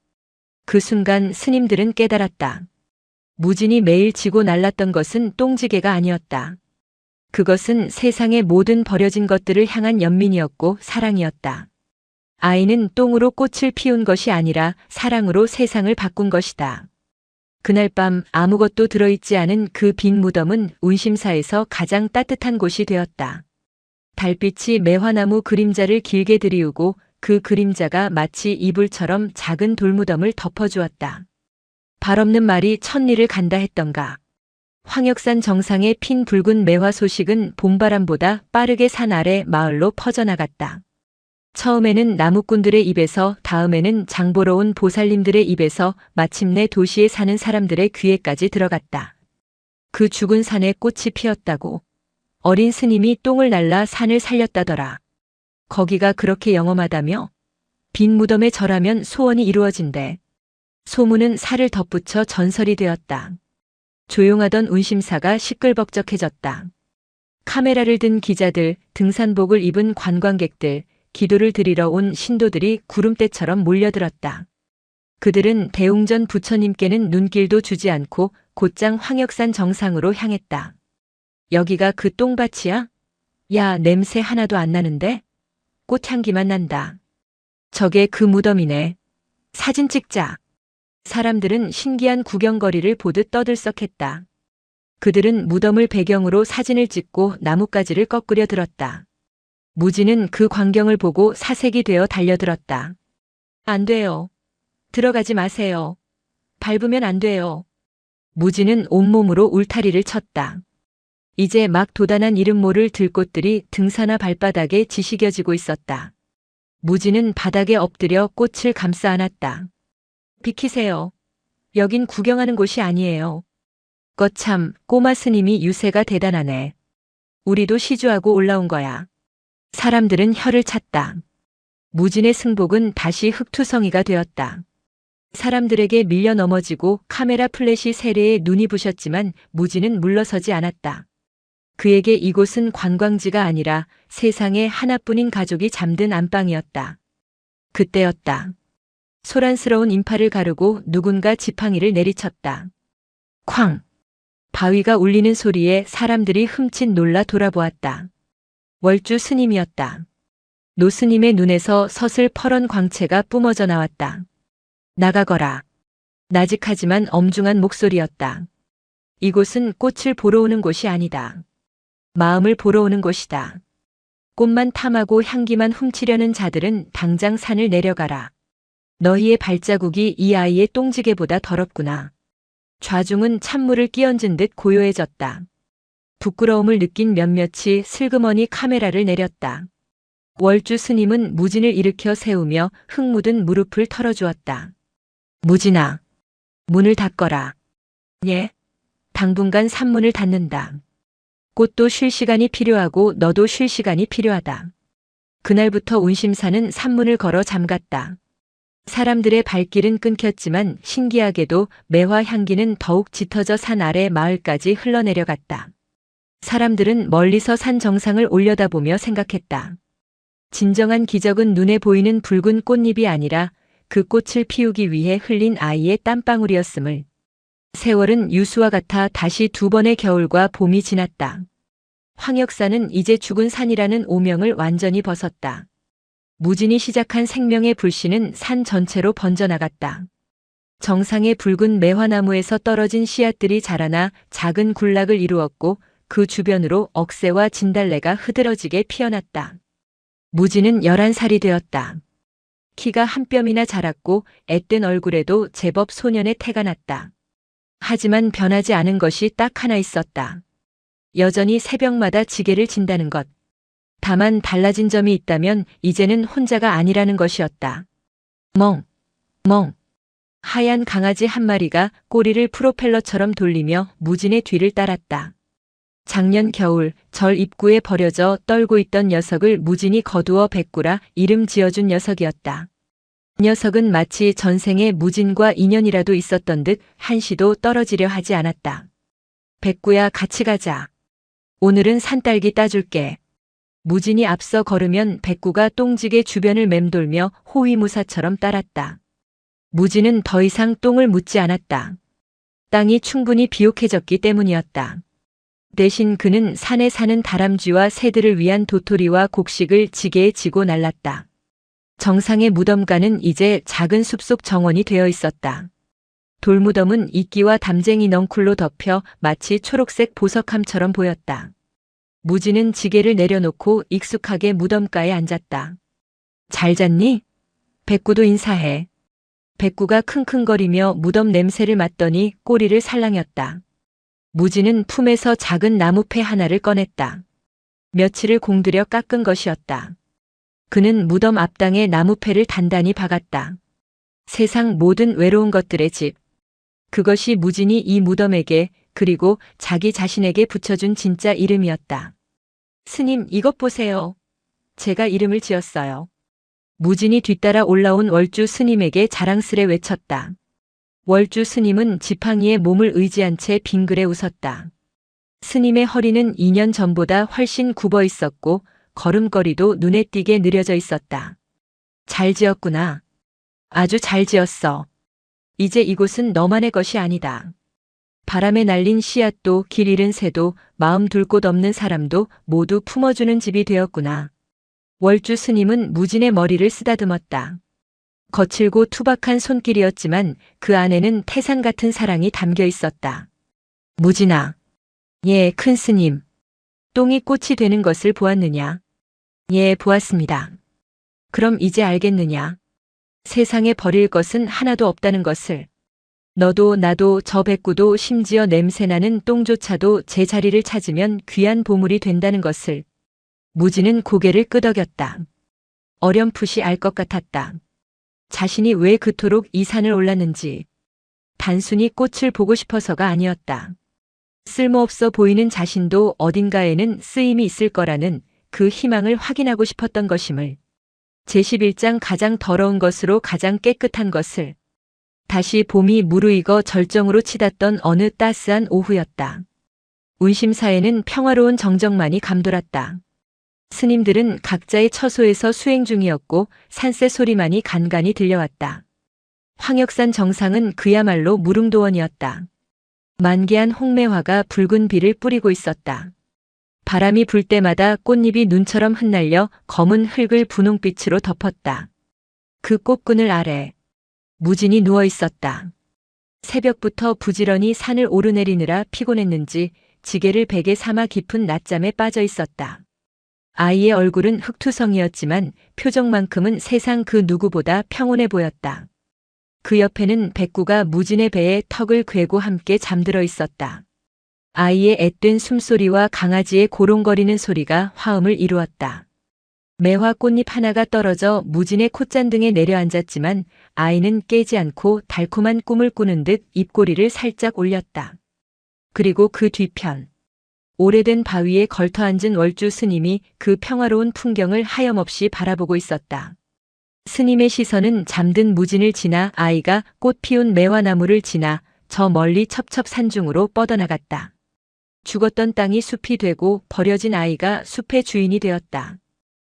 그 순간 스님들은 깨달았다. 무진이 매일 지고 날랐던 것은 똥지게가 아니었다. 그것은 세상의 모든 버려진 것들을 향한 연민이었고 사랑이었다. 아이는 똥으로 꽃을 피운 것이 아니라 사랑으로 세상을 바꾼 것이다. 그날 밤 아무것도 들어있지 않은 그 빈 무덤은 운심사에서 가장 따뜻한 곳이 되었다. 달빛이 매화나무 그림자를 길게 들이우고 그 그림자가 마치 이불처럼 작은 돌무덤을 덮어주었다. 발 없는 말이 천리를 간다 했던가. 황역산 정상에 핀 붉은 매화 소식은 봄바람보다 빠르게 산 아래 마을로 퍼져나갔다. 처음에는 나무꾼들의 입에서, 다음에는 장보러 온 보살님들의 입에서, 마침내 도시에 사는 사람들의 귀에까지 들어갔다. 그 죽은 산에 꽃이 피었다고. 어린 스님이 똥을 날라 산을 살렸다더라. 거기가 그렇게 영험하다며? 빈 무덤에 절하면 소원이 이루어진대. 소문은 살을 덧붙여 전설이 되었다. 조용하던 운심사가 시끌벅적해졌다. 카메라를 든 기자들, 등산복을 입은 관광객들, 기도를 드리러 온 신도들이 구름대처럼 몰려들었다. 그들은 대웅전 부처님께는 눈길도 주지 않고 곧장 황역산 정상으로 향했다. 여기가 그 똥밭이야? 야, 냄새 하나도 안 나는데? 꽃향기만 난다. 저게 그 무덤이네. 사진 찍자. 사람들은 신기한 구경거리를 보듯 떠들썩했다. 그들은 무덤을 배경으로 사진을 찍고 나뭇가지를 꺾으려 들었다. 무지는 그 광경을 보고 사색이 되어 달려들었다. 안 돼요. 들어가지 마세요. 밟으면 안 돼요. 무지는 온몸으로 울타리를 쳤다. 이제 막 도단한 이름 모를 들꽃들이 등산화 발바닥에 지시겨지고 있었다. 무지는 바닥에 엎드려 꽃을 감싸 안았다. 비키세요. 여긴 구경하는 곳이 아니에요. 거참, 꼬마 스님이 유세가 대단하네. 우리도 시주하고 올라온 거야. 사람들은 혀를 찼다. 무진의 승복은 다시 흙투성이가 되었다. 사람들에게 밀려 넘어지고 카메라 플래시 세례에 눈이 부셨지만 무진은 물러서지 않았다. 그에게 이곳은 관광지가 아니라 세상에 하나뿐인 가족이 잠든 안방이었다. 그때였다. 소란스러운 인파를 가르고 누군가 지팡이를 내리쳤다. 쾅! 바위가 울리는 소리에 사람들이 흠칫 놀라 돌아보았다. 월주 스님이었다. 노스님의 눈에서 서슬 퍼런 광채가 뿜어져 나왔다. 나가거라. 나직하지만 엄중한 목소리였다. 이곳은 꽃을 보러 오는 곳이 아니다. 마음을 보러 오는 곳이다. 꽃만 탐하고 향기만 훔치려는 자들은 당장 산을 내려가라. 너희의 발자국이 이 아이의 똥지게보다 더럽구나. 좌중은 찬물을 끼얹은 듯 고요해졌다. 부끄러움을 느낀 몇몇이 슬그머니 카메라를 내렸다. 월주 스님은 무진을 일으켜 세우며 흙 묻은 무릎을 털어주었다. 무진아, 문을 닫거라. 예, 당분간 산문을 닫는다. 꽃도 쉴 시간이 필요하고 너도 쉴 시간이 필요하다. 그날부터 운심사는 산문을 걸어 잠갔다. 사람들의 발길은 끊겼지만 신기하게도 매화 향기는 더욱 짙어져 산 아래 마을까지 흘러내려갔다. 사람들은 멀리서 산 정상을 올려다보며 생각했다. 진정한 기적은 눈에 보이는 붉은 꽃잎이 아니라 그 꽃을 피우기 위해 흘린 아이의 땀방울이었음을. 세월은 유수와 같아 다시 두 번의 겨울과 봄이 지났다. 황역사는 이제 죽은 산이라는 오명을 완전히 벗었다. 무진이 시작한 생명의 불씨는 산 전체로 번져나갔다. 정상의 붉은 매화나무에서 떨어진 씨앗들이 자라나 작은 군락을 이루었고 그 주변으로 억새와 진달래가 흐드러지게 피어났다. 무진은 11살이 되었다. 키가 한 뼘이나 자랐고 앳된 얼굴에도 제법 소년의 태가 났다. 하지만 변하지 않은 것이 딱 하나 있었다. 여전히 새벽마다 지게를 진다는 것. 다만 달라진 점이 있다면 이제는 혼자가 아니라는 것이었다. 멍, 멍. 하얀 강아지 한 마리가 꼬리를 프로펠러처럼 돌리며 무진의 뒤를 따랐다. 작년 겨울 절 입구에 버려져 떨고 있던 녀석을 무진이 거두어 백구라 이름 지어준 녀석이었다. 녀석은 마치 전생에 무진과 인연이라도 있었던 듯 한시도 떨어지려 하지 않았다. 백구야, 같이 가자. 오늘은 산딸기 따줄게. 무진이 앞서 걸으면 백구가 똥지게 주변을 맴돌며 호위무사처럼 따랐다. 무진은 더 이상 똥을 묻지 않았다. 땅이 충분히 비옥해졌기 때문이었다. 대신 그는 산에 사는 다람쥐와 새들을 위한 도토리와 곡식을 지게에 지고 날랐다. 정상의 무덤가는 이제 작은 숲속 정원이 되어 있었다. 돌무덤은 이끼와 담쟁이 넝쿨로 덮여 마치 초록색 보석함처럼 보였다. 무지는 지게를 내려놓고 익숙하게 무덤가에 앉았다. 잘 잤니? 백구도 인사해. 백구가 킁킁거리며 무덤 냄새를 맡더니 꼬리를 살랑였다. 무지는 품에서 작은 나무패 하나를 꺼냈다. 며칠을 공들여 깎은 것이었다. 그는 무덤 앞당에 나무패를 단단히 박았다. 세상 모든 외로운 것들의 집. 그것이 무진이 이 무덤에게 그리고 자기 자신에게 붙여준 진짜 이름이었다. 스님, 이것 보세요. 제가 이름을 지었어요. 무진이 뒤따라 올라온 월주 스님에게 자랑스레 외쳤다. 월주 스님은 지팡이에 몸을 의지한 채 빙그레 웃었다. 스님의 허리는 2년 전보다 훨씬 굽어 있었고 걸음걸이도 눈에 띄게 느려져 있었다. 잘 지었구나. 아주 잘 지었어. 이제 이곳은 너만의 것이 아니다. 바람에 날린 씨앗도 길 잃은 새도 마음 둘 곳 없는 사람도 모두 품어주는 집이 되었구나. 월주 스님은 무진의 머리를 쓰다듬었다. 거칠고 투박한 손길이었지만 그 안에는 태산 같은 사랑이 담겨 있었다. 무진아. 예, 큰 스님. 똥이 꽃이 되는 것을 보았느냐? 예, 보았습니다. 그럼 이제 알겠느냐? 세상에 버릴 것은 하나도 없다는 것을. 너도 나도 저 백구도 심지어 냄새나는 똥조차도 제 자리를 찾으면 귀한 보물이 된다는 것을. 무진은 고개를 끄덕였다. 어렴풋이 알 것 같았다. 자신이 왜 그토록 이 산을 올랐는지. 단순히 꽃을 보고 싶어서가 아니었다. 쓸모없어 보이는 자신도 어딘가에는 쓰임이 있을 거라는 그 희망을 확인하고 싶었던 것임을. 제11장 가장 더러운 것으로 가장 깨끗한 것을. 다시 봄이 무르익어 절정으로 치닫던 어느 따스한 오후였다. 운심사에는 평화로운 정적만이 감돌았다. 스님들은 각자의 처소에서 수행 중이었고 산새 소리만이 간간히 들려왔다. 황역산 정상은 그야말로 무릉도원이었다. 만개한 홍매화가 붉은 비를 뿌리고 있었다. 바람이 불 때마다 꽃잎이 눈처럼 흩날려 검은 흙을 분홍빛으로 덮었다. 그 꽃그늘 아래 무진이 누워 있었다. 새벽부터 부지런히 산을 오르내리느라 피곤했는지 지게를 베개 삼아 깊은 낮잠에 빠져 있었다. 아이의 얼굴은 흑투성이었지만 표정만큼은 세상 그 누구보다 평온해 보였다. 그 옆에는 백구가 무진의 배에 턱을 괴고 함께 잠들어 있었다. 아이의 앳된 숨소리와 강아지의 고롱거리는 소리가 화음을 이루었다. 매화 꽃잎 하나가 떨어져 무진의 콧잔등에 내려앉았지만 아이는 깨지 않고 달콤한 꿈을 꾸는 듯 입꼬리를 살짝 올렸다. 그리고 그 뒤편. 오래된 바위에 걸터앉은 월주 스님이 그 평화로운 풍경을 하염없이 바라보고 있었다. 스님의 시선은 잠든 무진을 지나 아이가 꽃 피운 매화나무를 지나 저 멀리 첩첩산중으로 뻗어나갔다. 죽었던 땅이 숲이 되고 버려진 아이가 숲의 주인이 되었다.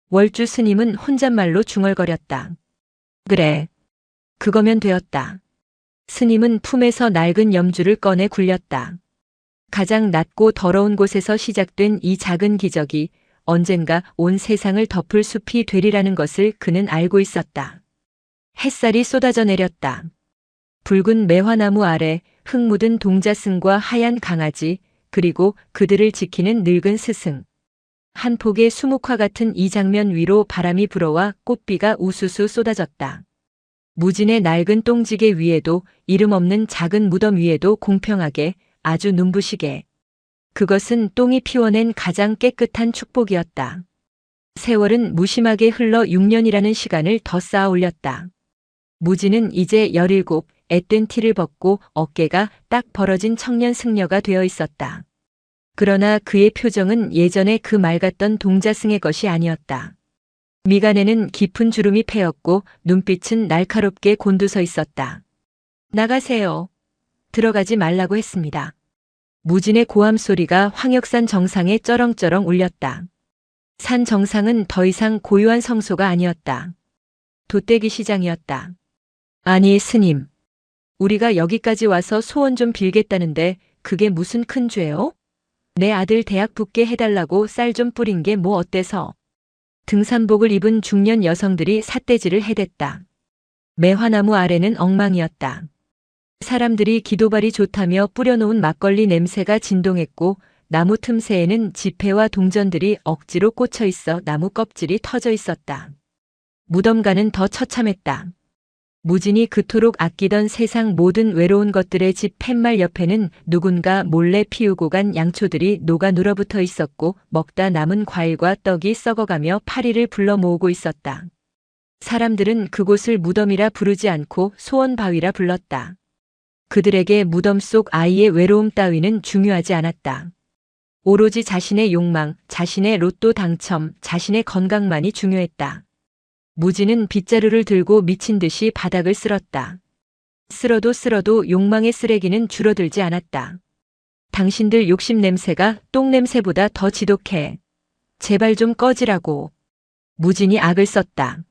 월주 스님은 혼잣말로 중얼거렸다. 그래. 그거면 되었다. 스님은 품에서 낡은 염주를 꺼내 굴렸다. 가장 낮고 더러운 곳에서 시작된 이 작은 기적이 언젠가 온 세상을 덮을 숲이 되리라는 것을 그는 알고 있었다. 햇살이 쏟아져 내렸다. 붉은 매화나무 아래 흙 묻은 동자승과 하얀 강아지, 그리고 그들을 지키는 늙은 스승. 한 폭의 수묵화 같은 이 장면 위로 바람이 불어와 꽃비가 우수수 쏟아졌다. 무진의 낡은 똥지게 위에도 이름 없는 작은 무덤 위에도 공평하게 아주 눈부시게. 그것은 똥이 피워낸 가장 깨끗한 축복이었다. 세월은 무심하게 흘러 6년이라는 시간을 더 쌓아 올렸다. 무진은 이제 17, 앳된 티를 벗고 어깨가 딱 벌어진 청년 승려가 되어 있었다. 그러나 그의 표정은 예전에 그 맑았던 동자승의 것이 아니었다. 미간에는 깊은 주름이 패였고 눈빛은 날카롭게 곤두서 있었다. 나가세요. 들어가지 말라고 했습니다. 무진의 고함 소리가 황역산 정상에 쩌렁쩌렁 울렸다. 산 정상은 더 이상 고요한 성소가 아니었다. 돛대기 시장이었다. 아니 스님. 우리가 여기까지 와서 소원 좀 빌겠다는데 그게 무슨 큰 죄요? 내 아들 대학 붙게 해달라고 쌀 좀 뿌린 게 뭐 어때서? 등산복을 입은 중년 여성들이 삿대질을 해댔다. 매화나무 아래는 엉망이었다. 사람들이 기도발이 좋다며 뿌려놓은 막걸리 냄새가 진동했고 나무 틈새에는 지폐와 동전들이 억지로 꽂혀 있어 나무 껍질이 터져 있었다. 무덤가는 더 처참했다. 무진이 그토록 아끼던 세상 모든 외로운 것들의 집 팻말 옆에는 누군가 몰래 피우고 간 양초들이 녹아 눌어붙어 있었고 먹다 남은 과일과 떡이 썩어가며 파리를 불러 모으고 있었다. 사람들은 그곳을 무덤이라 부르지 않고 소원바위라 불렀다. 그들에게 무덤 속 아이의 외로움 따위는 중요하지 않았다. 오로지 자신의 욕망, 자신의 로또 당첨, 자신의 건강만이 중요했다. 무진은 빗자루를 들고 미친 듯이 바닥을 쓸었다. 쓸어도 욕망의 쓰레기는 줄어들지 않았다. 당신들 욕심 냄새가 똥 냄새보다 더 지독해. 제발 좀 꺼지라고. 무진이 악을 썼다.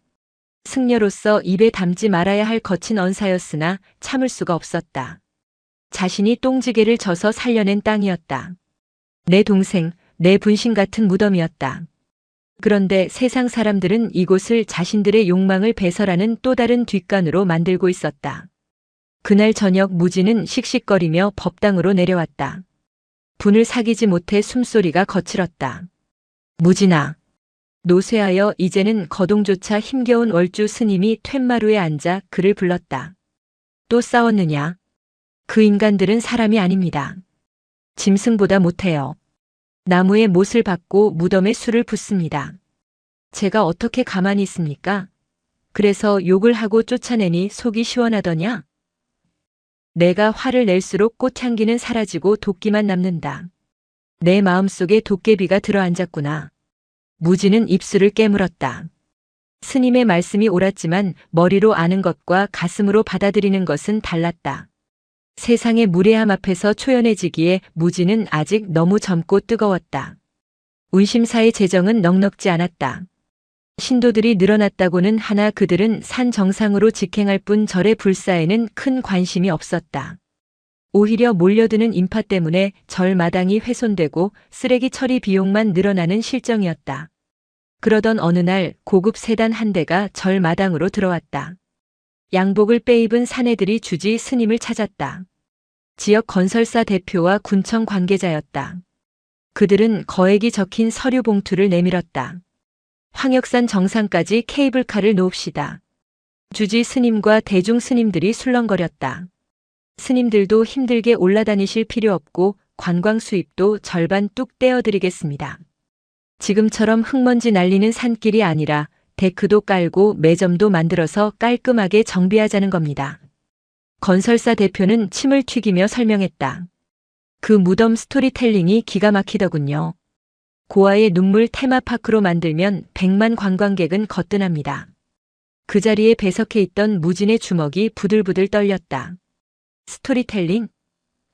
승려로서 입에 담지 말아야 할 거친 언사였으나 참을 수가 없었다. 자신이 똥지게를 져서 살려낸 땅이었다. 내 동생, 내 분신 같은 무덤이었다. 그런데 세상 사람들은 이곳을 자신들의 욕망을 배설하는 또 다른 뒷간으로 만들고 있었다. 그날 저녁 무진은 씩씩거리며 법당으로 내려왔다. 분을 사귀지 못해 숨소리가 거칠었다. 무진아. 노쇠하여 이제는 거동조차 힘겨운 월주 스님이 툇마루에 앉아 그를 불렀다. 또 싸웠느냐? 그 인간들은 사람이 아닙니다. 짐승보다 못해요. 나무에 못을 박고 무덤에 술을 붓습니다. 제가 어떻게 가만히 있습니까? 그래서 욕을 하고 쫓아내니 속이 시원하더냐? 내가 화를 낼수록 꽃향기는 사라지고 도끼만 남는다. 내 마음속에 도깨비가 들어앉았구나. 무진은 입술을 깨물었다. 스님의 말씀이 옳았지만 머리로 아는 것과 가슴으로 받아들이는 것은 달랐다. 세상의 무례함 앞에서 초연해지기에 무진은 아직 너무 젊고 뜨거웠다. 운심사의 재정은 넉넉지 않았다. 신도들이 늘어났다고는 하나 그들은 산 정상으로 직행할 뿐 절의 불사에는 큰 관심이 없었다. 오히려 몰려드는 인파 때문에 절 마당이 훼손되고 쓰레기 처리 비용만 늘어나는 실정이었다. 그러던 어느 날 고급 세단 한 대가 절 마당으로 들어왔다. 양복을 빼입은 사내들이 주지 스님을 찾았다. 지역 건설사 대표와 군청 관계자였다. 그들은 거액이 적힌 서류 봉투를 내밀었다. 황역산 정상까지 케이블카를 놓읍시다. 주지 스님과 대중 스님들이 술렁거렸다. 스님들도 힘들게 올라다니실 필요 없고 관광 수입도 절반 뚝 떼어드리겠습니다. 지금처럼 흙먼지 날리는 산길이 아니라 데크도 깔고 매점도 만들어서 깔끔하게 정비하자는 겁니다. 건설사 대표는 침을 튀기며 설명했다. 그 무덤 스토리텔링이 기가 막히더군요. 고아의 눈물 테마파크로 만들면 100만 관광객은 거뜬합니다. 그 자리에 배석해 있던 무진의 주먹이 부들부들 떨렸다. 스토리텔링?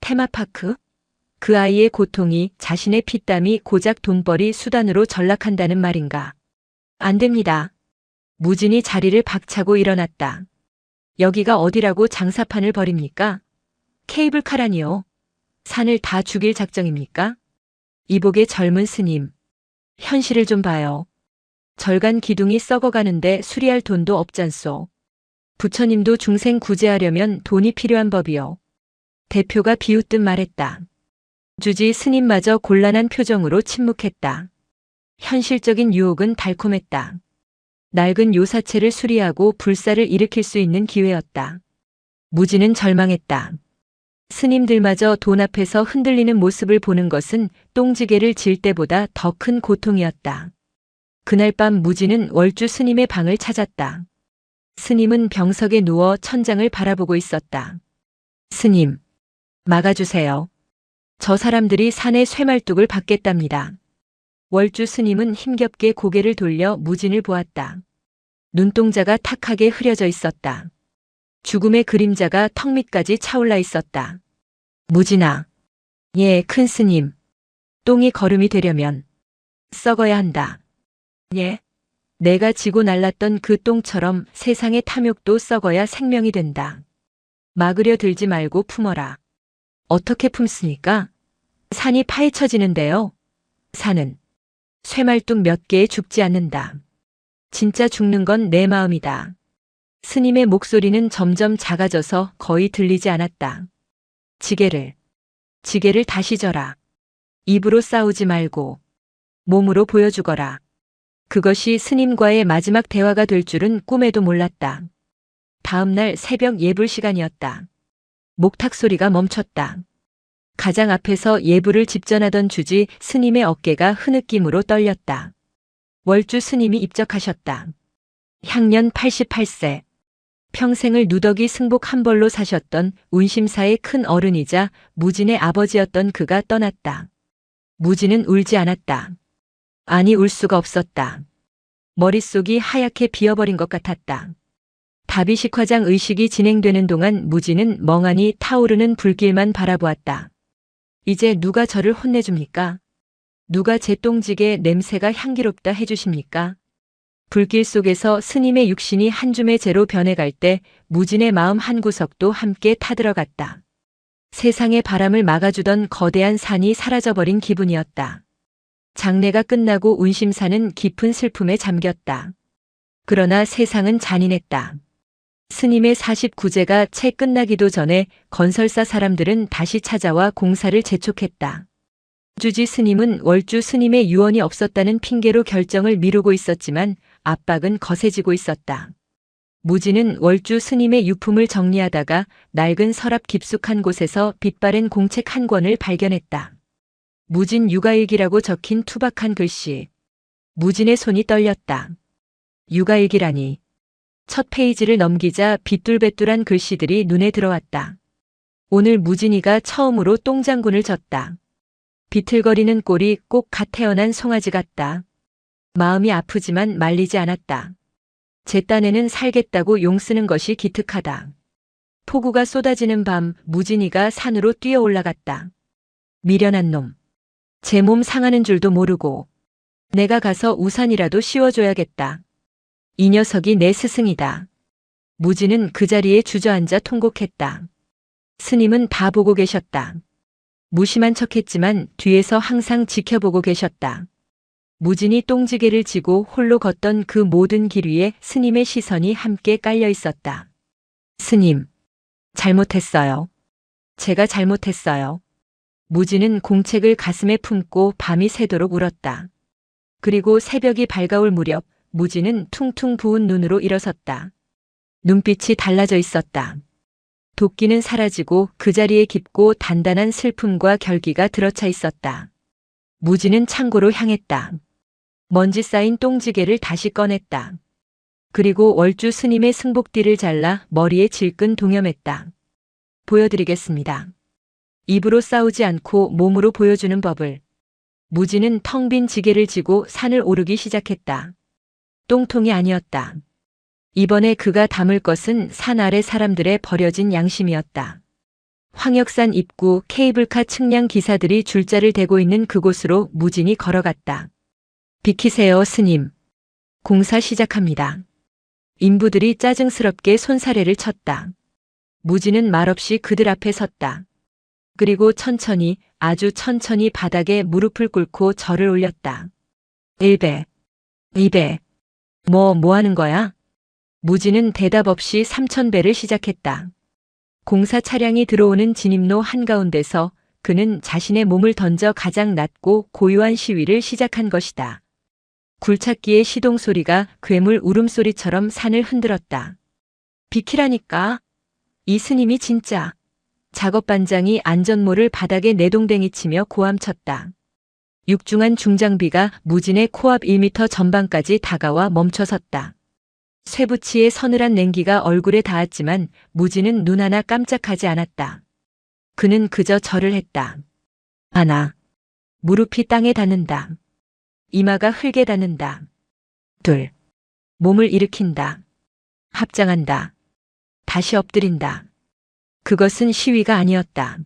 테마파크? 그 아이의 고통이 자신의 피땀이 고작 돈벌이 수단으로 전락한다는 말인가? 안 됩니다. 무진이 자리를 박차고 일어났다. 여기가 어디라고 장사판을 벌입니까? 케이블카라니요. 산을 다 죽일 작정입니까? 이복의 젊은 스님. 현실을 좀 봐요. 절간 기둥이 썩어가는데 수리할 돈도 없잖소. 부처님도 중생 구제하려면 돈이 필요한 법이요. 대표가 비웃듯 말했다. 주지 스님마저 곤란한 표정으로 침묵했다. 현실적인 유혹은 달콤했다. 낡은 요사체를 수리하고 불사를 일으킬 수 있는 기회였다. 무지는 절망했다. 스님들마저 돈 앞에서 흔들리는 모습을 보는 것은 똥지게를 질 때보다 더 큰 고통이었다. 그날 밤 무지는 월주 스님의 방을 찾았다. 스님은 병석에 누워 천장을 바라보고 있었다. 스님, 막아주세요. 저 사람들이 산의 쇠말뚝을 받겠답니다. 월주 스님은 힘겹게 고개를 돌려 무진을 보았다. 눈동자가 탁하게 흐려져 있었다. 죽음의 그림자가 턱 밑까지 차올라 있었다. 무진아. 예, 큰 스님. 똥이 거름이 되려면 썩어야 한다. 예. 내가 지고 날랐던 그 똥처럼 세상의 탐욕도 썩어야 생명이 된다. 막으려 들지 말고 품어라. 어떻게 품습니까? 산이 파헤쳐지는데요. 산은 쇠말뚝 몇 개에 죽지 않는다. 진짜 죽는 건 내 마음이다. 스님의 목소리는 점점 작아져서 거의 들리지 않았다. 지게를 다시 져라. 입으로 싸우지 말고 몸으로 보여주거라. 그것이 스님과의 마지막 대화가 될 줄은 꿈에도 몰랐다. 다음 날 새벽 예불 시간이었다. 목탁 소리가 멈췄다. 가장 앞에서 예불을 집전하던 주지 스님의 어깨가 흐느낌으로 떨렸다. 월주 스님이 입적하셨다. 향년 88세. 평생을 누더기 승복 한 벌로 사셨던 운심사의 큰 어른이자 무진의 아버지였던 그가 떠났다. 무진은 울지 않았다. 아니, 울 수가 없었다. 머릿속이 하얗게 비어버린 것 같았다. 다비식화장 의식이 진행되는 동안 무진은 멍하니 타오르는 불길만 바라보았다. 이제 누가 저를 혼내줍니까? 누가 제 똥지게 냄새가 향기롭다 해주십니까? 불길 속에서 스님의 육신이 한 줌의 재로 변해갈 때 무진의 마음 한구석도 함께 타들어갔다. 세상의 바람을 막아주던 거대한 산이 사라져버린 기분이었다. 장례가 끝나고 운심사는 깊은 슬픔에 잠겼다. 그러나 세상은 잔인했다. 스님의 49제가 채 끝나기도 전에 건설사 사람들은 다시 찾아와 공사를 재촉했다. 주지 스님은 월주 스님의 유언이 없었다는 핑계로 결정을 미루고 있었지만 압박은 거세지고 있었다. 무진은 월주 스님의 유품을 정리하다가 낡은 서랍 깊숙한 곳에서 빛바랜 공책 한 권을 발견했다. 무진 육아일기라고 적힌 투박한 글씨. 무진의 손이 떨렸다. 육아일기라니. 첫 페이지를 넘기자 비뚤배뚤한 글씨들이 눈에 들어왔다. 오늘 무진이가 처음으로 똥장군을 졌다. 비틀거리는 꼴이 꼭 갓 태어난 송아지 같다. 마음이 아프지만 말리지 않았다. 제 딴에는 살겠다고 용쓰는 것이 기특하다. 폭우가 쏟아지는 밤 무진이가 산으로 뛰어 올라갔다. 미련한 놈. 제 몸 상하는 줄도 모르고. 내가 가서 우산이라도 씌워줘야겠다. 이 녀석이 내 스승이다. 무진은 그 자리에 주저앉아 통곡했다. 스님은 다 보고 계셨다. 무심한 척했지만 뒤에서 항상 지켜보고 계셨다. 무진이 똥지게를 지고 홀로 걷던 그 모든 길 위에 스님의 시선이 함께 깔려 있었다. 스님, 잘못했어요. 제가 잘못했어요. 무진은 공책을 가슴에 품고 밤이 새도록 울었다. 그리고 새벽이 밝아올 무렵 무진은 퉁퉁 부은 눈으로 일어섰다. 눈빛이 달라져 있었다. 도끼는 사라지고 그 자리에 깊고 단단한 슬픔과 결기가 들어차 있었다. 무진은 창고로 향했다. 먼지 쌓인 똥지게를 다시 꺼냈다. 그리고 월주 스님의 승복띠를 잘라 머리에 질끈 동여맸다. 보여드리겠습니다. 입으로 싸우지 않고 몸으로 보여주는 법을. 무진은 텅 빈 지게를 지고 산을 오르기 시작했다. 똥통이 아니었다. 이번에 그가 담을 것은 산 아래 사람들의 버려진 양심이었다. 황역산 입구 케이블카 측량 기사들이 줄자를 대고 있는 그곳으로 무진이 걸어갔다. 비키세요, 스님. 공사 시작합니다. 인부들이 짜증스럽게 손사래를 쳤다. 무진은 말없이 그들 앞에 섰다. 그리고 천천히, 아주 천천히 바닥에 무릎을 꿇고 절을 올렸다. 1배, 2배. 뭐 하는 거야? 무진은 대답 없이 3000배를 시작했다. 공사 차량이 들어오는 진입로 한가운데서 그는 자신의 몸을 던져 가장 낮고 고요한 시위를 시작한 것이다. 굴착기의 시동 소리가 괴물 울음소리처럼 산을 흔들었다. 비키라니까. 이 스님이 진짜. 작업반장이 안전모를 바닥에 내동댕이 치며 고함쳤다. 육중한 중장비가 무진의 코앞 1m 전방까지 다가와 멈춰섰다. 쇠붙이의 서늘한 냉기가 얼굴에 닿았지만 무진은 눈 하나 깜짝하지 않았다. 그는 그저 절을 했다. 하나. 무릎이 땅에 닿는다. 이마가 흙에 닿는다. 둘. 몸을 일으킨다. 합장한다. 다시 엎드린다. 그것은 시위가 아니었다.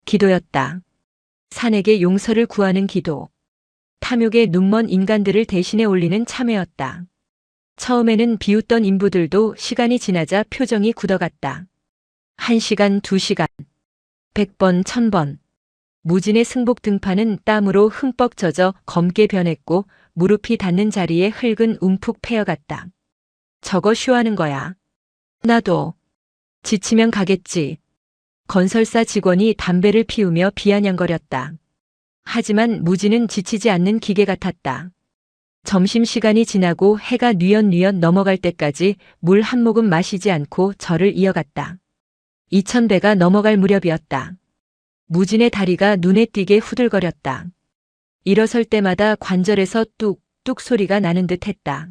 기도였다. 산에게 용서를 구하는 기도. 탐욕에 눈먼 인간들을 대신해 올리는 참회였다. 처음에는 비웃던 인부들도 시간이 지나자 표정이 굳어갔다. 1시간, 2시간, 100번, 1000번. 무진의 승복 등판은 땀으로 흠뻑 젖어 검게 변했고 무릎이 닿는 자리에 흙은 움푹 패여갔다. 저거 쇼하는 거야. 나도. 지치면 가겠지. 건설사 직원이 담배를 피우며 비아냥거렸다. 하지만 무진은 지치지 않는 기계 같았다. 점심시간이 지나고 해가 뉘엿뉘엿 넘어갈 때까지 물 한 모금 마시지 않고 절을 이어갔다. 2000배가 넘어갈 무렵이었다. 무진의 다리가 눈에 띄게 후들거렸다. 일어설 때마다 관절에서 뚝뚝 소리가 나는 듯 했다.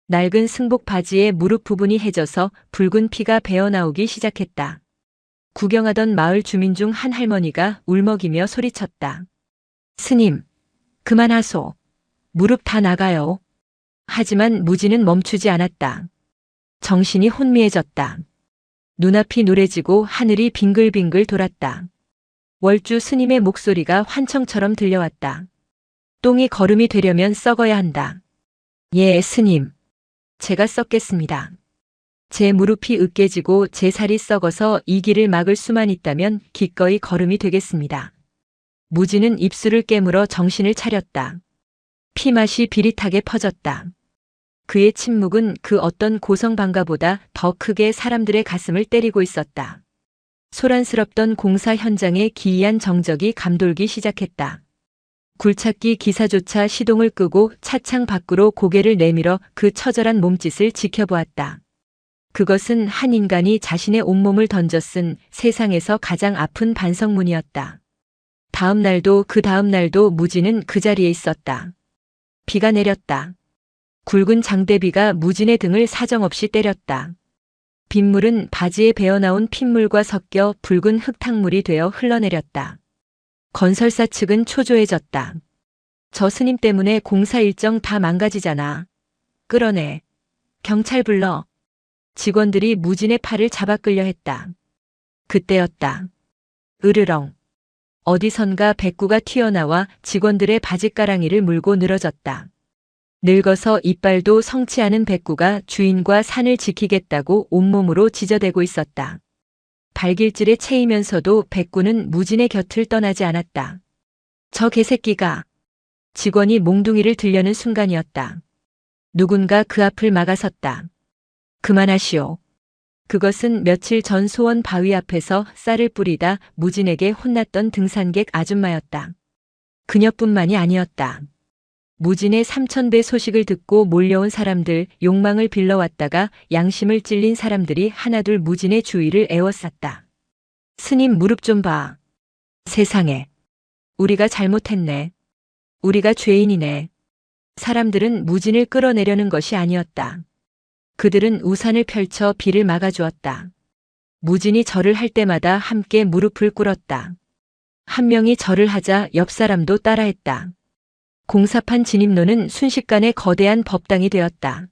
낡은 승복 바지의 무릎 부분이 해져서 붉은 피가 배어나오기 시작했다. 구경하던 마을 주민 중 한 할머니가 울먹이며 소리쳤다. 스님, 그만하소. 무릎 다 나가요. 하지만 무진은 멈추지 않았다. 정신이 혼미해졌다. 눈앞이 노래지고 하늘이 빙글빙글 돌았다. 월주 스님의 목소리가 환청처럼 들려왔다. 똥이 거름이 되려면 썩어야 한다. 예, 스님. 제가 썩겠습니다. 제 무릎이 으깨지고 제 살이 썩어서 이 길을 막을 수만 있다면 기꺼이 거름이 되겠습니다. 무지는 입술을 깨물어 정신을 차렸다. 피맛이 비릿하게 퍼졌다. 그의 침묵은 그 어떤 고성방가보다 더 크게 사람들의 가슴을 때리고 있었다. 소란스럽던 공사 현장에 기이한 정적이 감돌기 시작했다. 굴착기 기사조차 시동을 끄고 차창 밖으로 고개를 내밀어 그 처절한 몸짓을 지켜보았다. 그것은 한 인간이 자신의 온몸을 던져 쓴 세상에서 가장 아픈 반성문이었다. 다음 날도 그 다음 날도 무진은 그 자리에 있었다. 비가 내렸다. 굵은 장대비가 무진의 등을 사정없이 때렸다. 빗물은 바지에 배어나온 핏물과 섞여 붉은 흙탕물이 되어 흘러내렸다. 건설사 측은 초조해졌다. 저 스님 때문에 공사 일정 다 망가지잖아. 끌어내. 경찰 불러. 직원들이 무진의 팔을 잡아 끌려 했다. 그때였다. 으르렁. 어디선가 백구가 튀어나와 직원들의 바짓가랑이를 물고 늘어졌다. 늙어서 이빨도 성치 않은 백구가 주인과 산을 지키겠다고 온몸으로 지저대고 있었다. 발길질에 채이면서도 백구는 무진의 곁을 떠나지 않았다. 저 개새끼가. 직원이 몽둥이를 들려는 순간이었다. 누군가 그 앞을 막아섰다. 그만하시오. 그것은 며칠 전 소원 바위 앞에서 쌀을 뿌리다 무진에게 혼났던 등산객 아줌마였다. 그녀뿐만이 아니었다. 무진의 3000배 소식을 듣고 몰려온 사람들, 욕망을 빌러왔다가 양심을 찔린 사람들이 하나둘 무진의 주위를 에워쌌다. 스님 무릎 좀 봐. 세상에. 우리가 잘못했네. 우리가 죄인이네. 사람들은 무진을 끌어내려는 것이 아니었다. 그들은 우산을 펼쳐 비를 막아주었다. 무진이 절을 할 때마다 함께 무릎을 꿇었다. 한 명이 절을 하자 옆 사람도 따라했다. 공사판 진입로는 순식간에 거대한 법당이 되었다.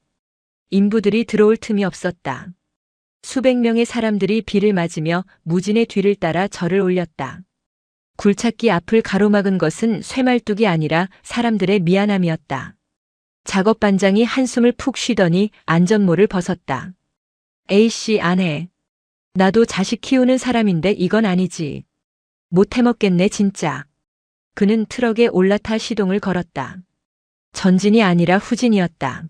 인부들이 들어올 틈이 없었다. 수백 명의 사람들이 비를 맞으며 무진의 뒤를 따라 절을 올렸다. 굴착기 앞을 가로막은 것은 쇠말뚝이 아니라 사람들의 미안함이었다. 작업반장이 한숨을 푹 쉬더니 안전모를 벗었다. 에이씨 안 해. 나도 자식 키우는 사람인데 이건 아니지. 못 해먹겠네 진짜. 그는 트럭에 올라타 시동을 걸었다. 전진이 아니라 후진이었다.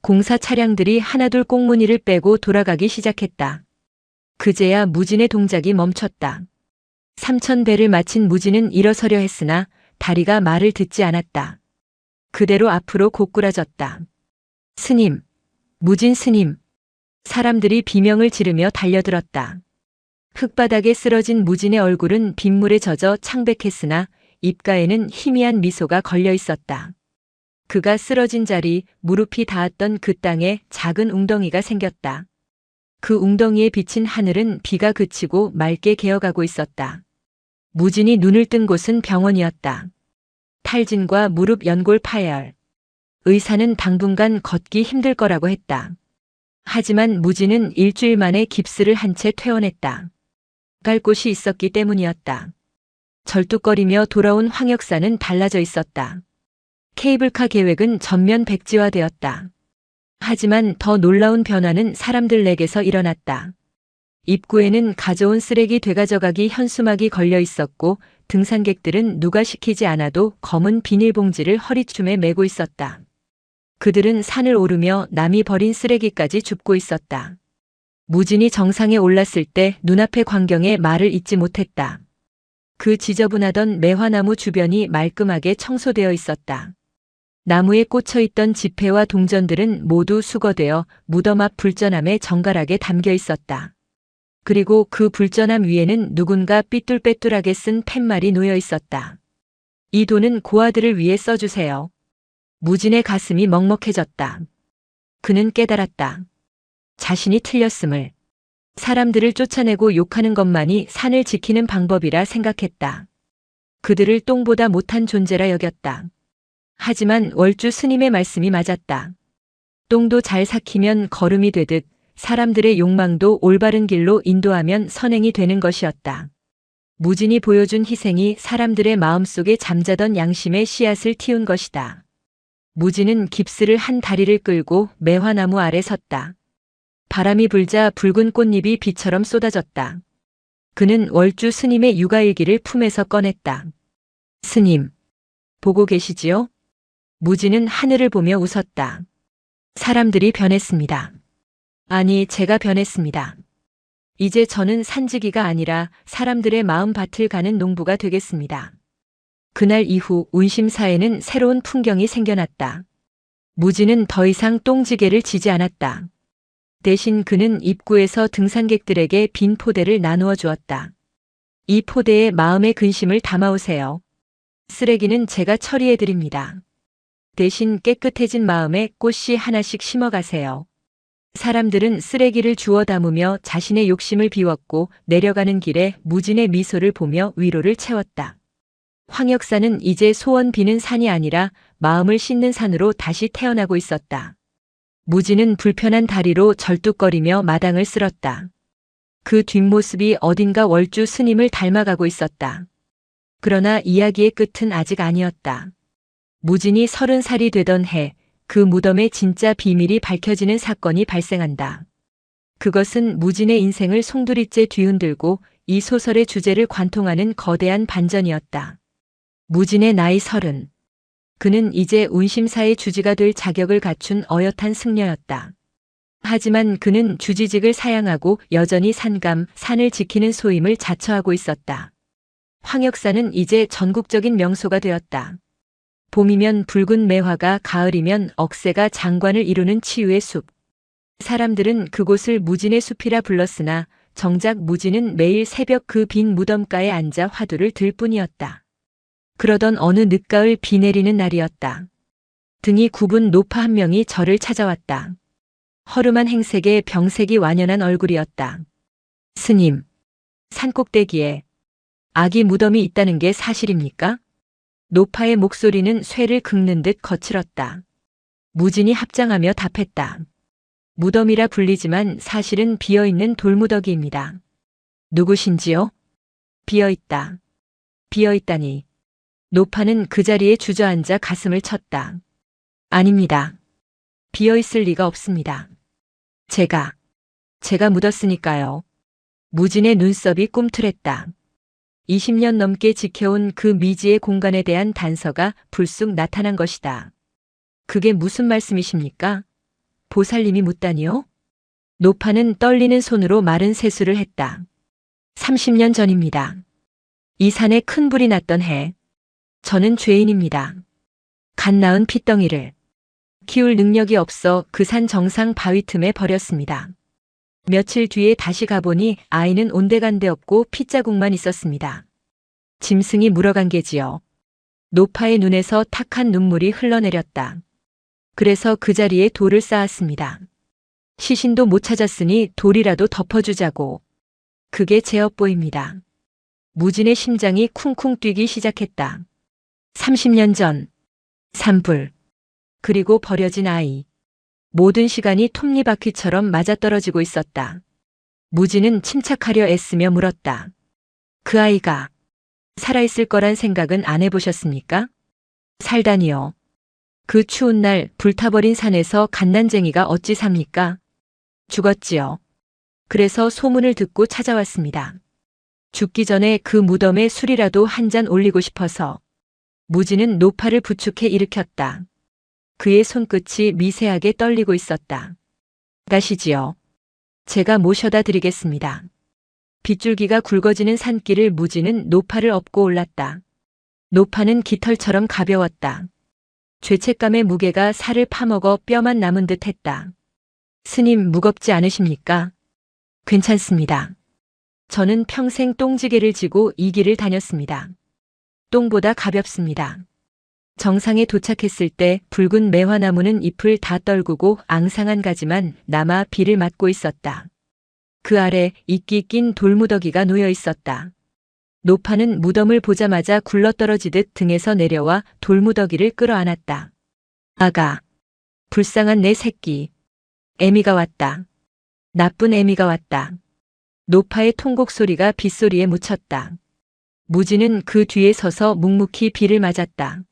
공사 차량들이 하나둘 꽁무니를 빼고 돌아가기 시작했다. 그제야 무진의 동작이 멈췄다. 3000배를 마친 무진은 일어서려 했으나 다리가 말을 듣지 않았다. 그대로 앞으로 고꾸라졌다. 스님, 무진 스님. 사람들이 비명을 지르며 달려들었다. 흙바닥에 쓰러진 무진의 얼굴은 빗물에 젖어 창백했으나 입가에는 희미한 미소가 걸려 있었다. 그가 쓰러진 자리, 무릎이 닿았던 그 땅에 작은 웅덩이가 생겼다. 그 웅덩이에 비친 하늘은 비가 그치고 맑게 개어가고 있었다. 무진이 눈을 뜬 곳은 병원이었다. 탈진과 무릎 연골 파열. 의사는 당분간 걷기 힘들 거라고 했다. 하지만 무진은 일주일 만에 깁스를 한 채 퇴원했다. 갈 곳이 있었기 때문이었다. 절뚝거리며 돌아온 황 역사는 달라져 있었다. 케이블카 계획은 전면 백지화되었다. 하지만 더 놀라운 변화는 사람들에게서 일어났다. 입구에는 가져온 쓰레기 되가져가기 현수막이 걸려 있었고 등산객들은 누가 시키지 않아도 검은 비닐봉지를 허리춤에 메고 있었다. 그들은 산을 오르며 남이 버린 쓰레기까지 줍고 있었다. 무진이 정상에 올랐을 때 눈앞의 광경에 말을 잇지 못했다. 그 지저분하던 매화나무 주변이 말끔하게 청소되어 있었다. 나무에 꽂혀있던 지폐와 동전들은 모두 수거되어 무덤 앞 불전함에 정갈하게 담겨 있었다. 그리고 그 불전함 위에는 누군가 삐뚤빼뚤하게 쓴 팻말이 놓여 있었다. 이 돈은 고아들을 위해 써주세요. 무진의 가슴이 먹먹해졌다. 그는 깨달았다. 자신이 틀렸음을. 사람들을 쫓아내고 욕하는 것만이 산을 지키는 방법이라 생각했다. 그들을 똥보다 못한 존재라 여겼다. 하지만 월주 스님의 말씀이 맞았다. 똥도 잘 삭히면 거름이 되듯 사람들의 욕망도 올바른 길로 인도하면 선행이 되는 것이었다. 무진이 보여준 희생이 사람들의 마음속에 잠자던 양심의 씨앗을 틔운 것이다. 무진은 깁스를 한 다리를 끌고 매화나무 아래 섰다. 바람이 불자 붉은 꽃잎이 비처럼 쏟아졌다. 그는 월주 스님의 육아일기를 품에서 꺼냈다. 스님, 보고 계시지요? 무지는 하늘을 보며 웃었다. 사람들이 변했습니다. 아니, 제가 변했습니다. 이제 저는 산지기가 아니라 사람들의 마음밭을 가는 농부가 되겠습니다. 그날 이후 운심사에는 새로운 풍경이 생겨났다. 무지는 더 이상 똥지게를 지지 않았다. 대신 그는 입구에서 등산객들에게 빈 포대를 나누어 주었다. 이 포대에 마음의 근심을 담아오세요. 쓰레기는 제가 처리해 드립니다. 대신 깨끗해진 마음에 꽃씨 하나씩 심어가세요. 사람들은 쓰레기를 주워 담으며 자신의 욕심을 비웠고 내려가는 길에 무진의 미소를 보며 위로를 채웠다. 황역사는 이제 소원 비는 산이 아니라 마음을 씻는 산으로 다시 태어나고 있었다. 무진은 불편한 다리로 절뚝거리며 마당을 쓸었다. 그 뒷모습이 어딘가 월주 스님을 닮아가고 있었다. 그러나 이야기의 끝은 아직 아니었다. 무진이 30살이 되던 해, 그 무덤의 진짜 비밀이 밝혀지는 사건이 발생한다. 그것은 무진의 인생을 송두리째 뒤흔들고 이 소설의 주제를 관통하는 거대한 반전이었다. 무진의 나이 30. 그는 이제 운심사의 주지가 될 자격을 갖춘 어엿한 승려였다. 하지만 그는 주지직을 사양하고 여전히 산을 지키는 소임을 자처하고 있었다. 황역사는 이제 전국적인 명소가 되었다. 봄이면 붉은 매화가, 가을이면 억새가 장관을 이루는 치유의 숲. 사람들은 그곳을 무진의 숲이라 불렀으나 정작 무진은 매일 새벽 그 빈 무덤가에 앉아 화두를 들 뿐이었다. 그러던 어느 늦가을 비 내리는 날이었다. 등이 굽은 노파 한 명이 저를 찾아왔다. 허름한 행색에 병색이 완연한 얼굴이었다. 스님, 산꼭대기에 아기 무덤이 있다는 게 사실입니까? 노파의 목소리는 쇠를 긁는 듯 거칠었다. 무진이 합장하며 답했다. 무덤이라 불리지만 사실은 비어있는 돌무더기입니다. 누구신지요? 비어있다. 비어있다니. 노파는 그 자리에 주저앉아 가슴을 쳤다. 아닙니다. 비어있을 리가 없습니다. 제가 묻었으니까요. 무진의 눈썹이 꿈틀했다. 20년 넘게 지켜온 그 미지의 공간에 대한 단서가 불쑥 나타난 것이다. 그게 무슨 말씀이십니까? 보살님이 묻다니요? 노파는 떨리는 손으로 마른 세수를 했다. 30년 전입니다. 이 산에 큰 불이 났던 해. 저는 죄인입니다. 갓 낳은 핏덩이를 키울 능력이 없어 그 산 정상 바위 틈에 버렸습니다. 며칠 뒤에 다시 가보니 아이는 온데간데 없고 핏자국만 있었습니다. 짐승이 물어간 게지요. 노파의 눈에서 탁한 눈물이 흘러내렸다. 그래서 그 자리에 돌을 쌓았습니다. 시신도 못 찾았으니 돌이라도 덮어주자고. 그게 제 업보입니다. 무진의 심장이 쿵쿵 뛰기 시작했다. 30년 전, 산불, 그리고 버려진 아이. 모든 시간이 톱니바퀴처럼 맞아떨어지고 있었다. 무진은 침착하려 애쓰며 물었다. 그 아이가 살아있을 거란 생각은 안 해보셨습니까? 살다니요. 그 추운 날 불타버린 산에서 갓난쟁이가 어찌 삽니까? 죽었지요. 그래서 소문을 듣고 찾아왔습니다. 죽기 전에 그 무덤에 술이라도 한 잔 올리고 싶어서. 무진은 노파를 부축해 일으켰다. 그의 손끝이 미세하게 떨리고 있었다. 가시지요. 제가 모셔다 드리겠습니다. 빗줄기가 굵어지는 산길을 무진은 노파를 업고 올랐다. 노파는 깃털처럼 가벼웠다. 죄책감의 무게가 살을 파먹어 뼈만 남은 듯 했다. 스님, 무겁지 않으십니까? 괜찮습니다. 저는 평생 똥지게를 지고 이 길을 다녔습니다. 똥보다 가볍습니다. 정상에 도착했을 때 붉은 매화나무는 잎을 다 떨구고 앙상한 가지만 남아 비를 맞고 있었다. 그 아래 이끼 낀 돌무더기가 놓여 있었다. 노파는 무덤을 보자마자 굴러떨어지듯 등에서 내려와 돌무더기를 끌어안았다. 아가, 불쌍한 내 새끼. 애미가 왔다. 나쁜 애미가 왔다. 노파의 통곡 소리가 빗소리에 묻혔다. 무진은 그 뒤에 서서 묵묵히 비를 맞았다.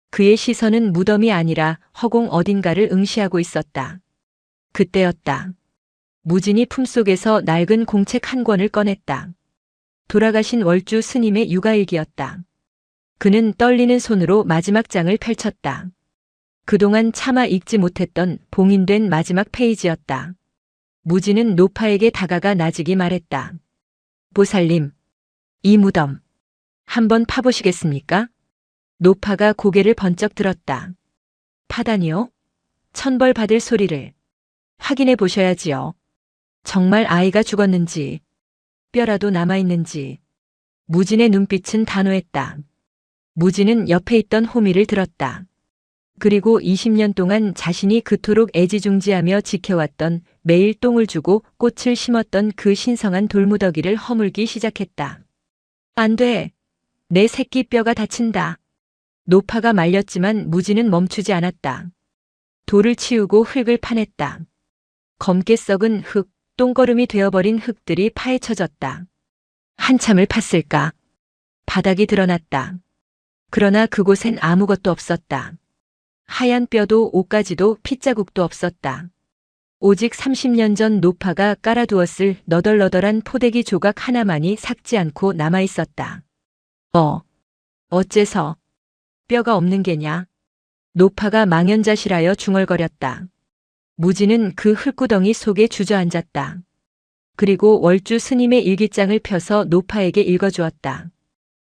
그의 시선은 무덤이 아니라 허공 어딘가를 응시하고 있었다. 그때였다. 무진이 품속에서 낡은 공책 한 권을 꺼냈다. 돌아가신 월주 스님의 육아일기였다. 그는 떨리는 손으로 마지막 장을 펼쳤다. 그동안 차마 읽지 못했던 봉인된 마지막 페이지였다. 무진은 노파에게 다가가 나직이 말했다. 보살님, 이 무덤 한번 파보시겠습니까? 노파가 고개를 번쩍 들었다. 파다니요? 천벌 받을 소리를. 확인해 보셔야지요. 정말 아이가 죽었는지, 뼈라도 남아있는지. 무진의 눈빛은 단호했다. 무진은 옆에 있던 호미를 들었다. 그리고 20년 동안 자신이 그토록 애지중지하며 지켜왔던 매일 똥을 주고 꽃을 심었던 그 신성한 돌무더기를 허물기 시작했다. 안 돼. 내 새끼 뼈가 다친다. 노파가 말렸지만 무진은 멈추지 않았다. 돌을 치우고 흙을 파냈다. 검게 썩은 흙, 똥거름이 되어버린 흙들이 파헤쳐졌다. 한참을 팠을까. 바닥이 드러났다. 그러나 그곳엔 아무것도 없었다. 하얀 뼈도 옷가지도 핏자국도 없었다. 오직 30년 전 노파가 깔아두었을 너덜너덜한 포대기 조각 하나만이 삭지 않고 남아있었다. 어째서 뼈가 없는 게냐? 노파가 망연자실하여 중얼거렸다. 무진은 그 흙구덩이 속에 주저앉았다. 그리고 월주 스님의 일기장을 펴서 노파에게 읽어주었다.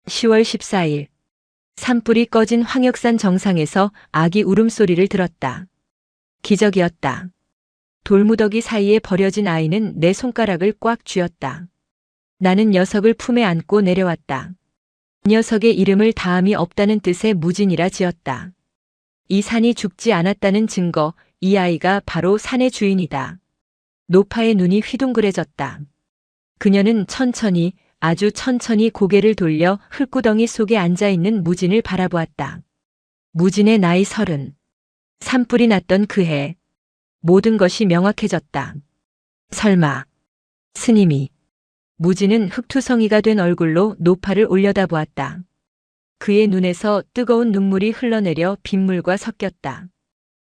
10월 14일 산불이 꺼진 황역산 정상에서 아기 울음소리를 들었다. 기적이었다. 돌무더기 사이에 버려진 아이는 내 손가락을 꽉 쥐었다. 나는 녀석을 품에 안고 내려왔다. 녀석의 이름을 다함이 없다는 뜻의 무진이라 지었다. 이 산이 죽지 않았다는 증거, 이 아이가 바로 산의 주인이다. 노파의 눈이 휘둥그레졌다. 그녀는 천천히, 아주 천천히 고개를 돌려 흙구덩이 속에 앉아있는 무진을 바라보았다. 무진의 나이 30. 산불이 났던 그 해. 모든 것이 명확해졌다. 설마 스님이. 무진은 흙투성이가 된 얼굴로 노파를 올려다보았다. 그의 눈에서 뜨거운 눈물이 흘러내려 빗물과 섞였다.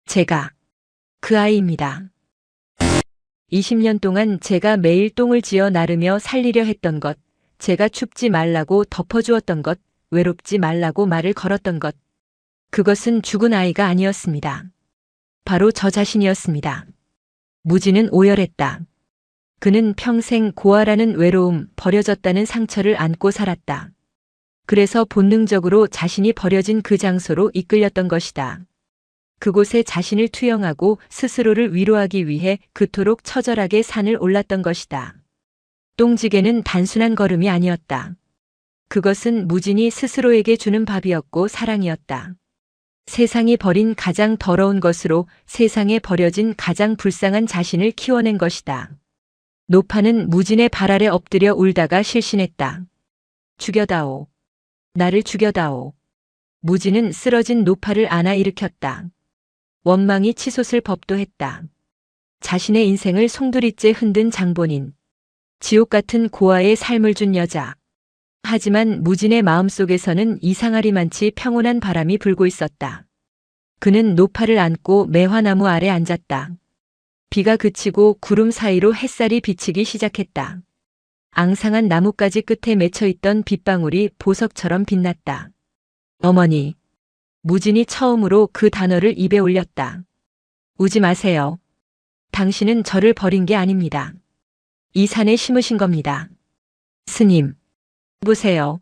제가 그 아이입니다. 20년 동안 제가 매일 똥을 지어 나르며 살리려 했던 것, 제가 춥지 말라고 덮어주었던 것, 외롭지 말라고 말을 걸었던 것. 그것은 죽은 아이가 아니었습니다. 바로 저 자신이었습니다. 무진은 오열했다. 그는 평생 고아라는 외로움, 버려졌다는 상처를 안고 살았다. 그래서 본능적으로 자신이 버려진 그 장소로 이끌렸던 것이다. 그곳에 자신을 투영하고 스스로를 위로하기 위해 그토록 처절하게 산을 올랐던 것이다. 똥지개는 단순한 걸음이 아니었다. 그것은 무진이 스스로에게 주는 밥이었고 사랑이었다. 세상이 버린 가장 더러운 것으로 세상에 버려진 가장 불쌍한 자신을 키워낸 것이다. 노파는 무진의 발 아래 엎드려 울다가 실신했다. 죽여다오. 나를 죽여다오. 무진은 쓰러진 노파를 안아 일으켰다. 원망이 치솟을 법도 했다. 자신의 인생을 송두리째 흔든 장본인. 지옥 같은 고아의 삶을 준 여자. 하지만 무진의 마음속에서는 이상하리만치 평온한 바람이 불고 있었다. 그는 노파를 안고 매화나무 아래 앉았다. 비가 그치고 구름 사이로 햇살이 비치기 시작했다. 앙상한 나뭇가지 끝에 맺혀있던 빗방울이 보석처럼 빛났다. 어머니. 무진이 처음으로 그 단어를 입에 올렸다. 우지 마세요. 당신은 저를 버린 게 아닙니다. 이 산에 심으신 겁니다. 스님. 보세요.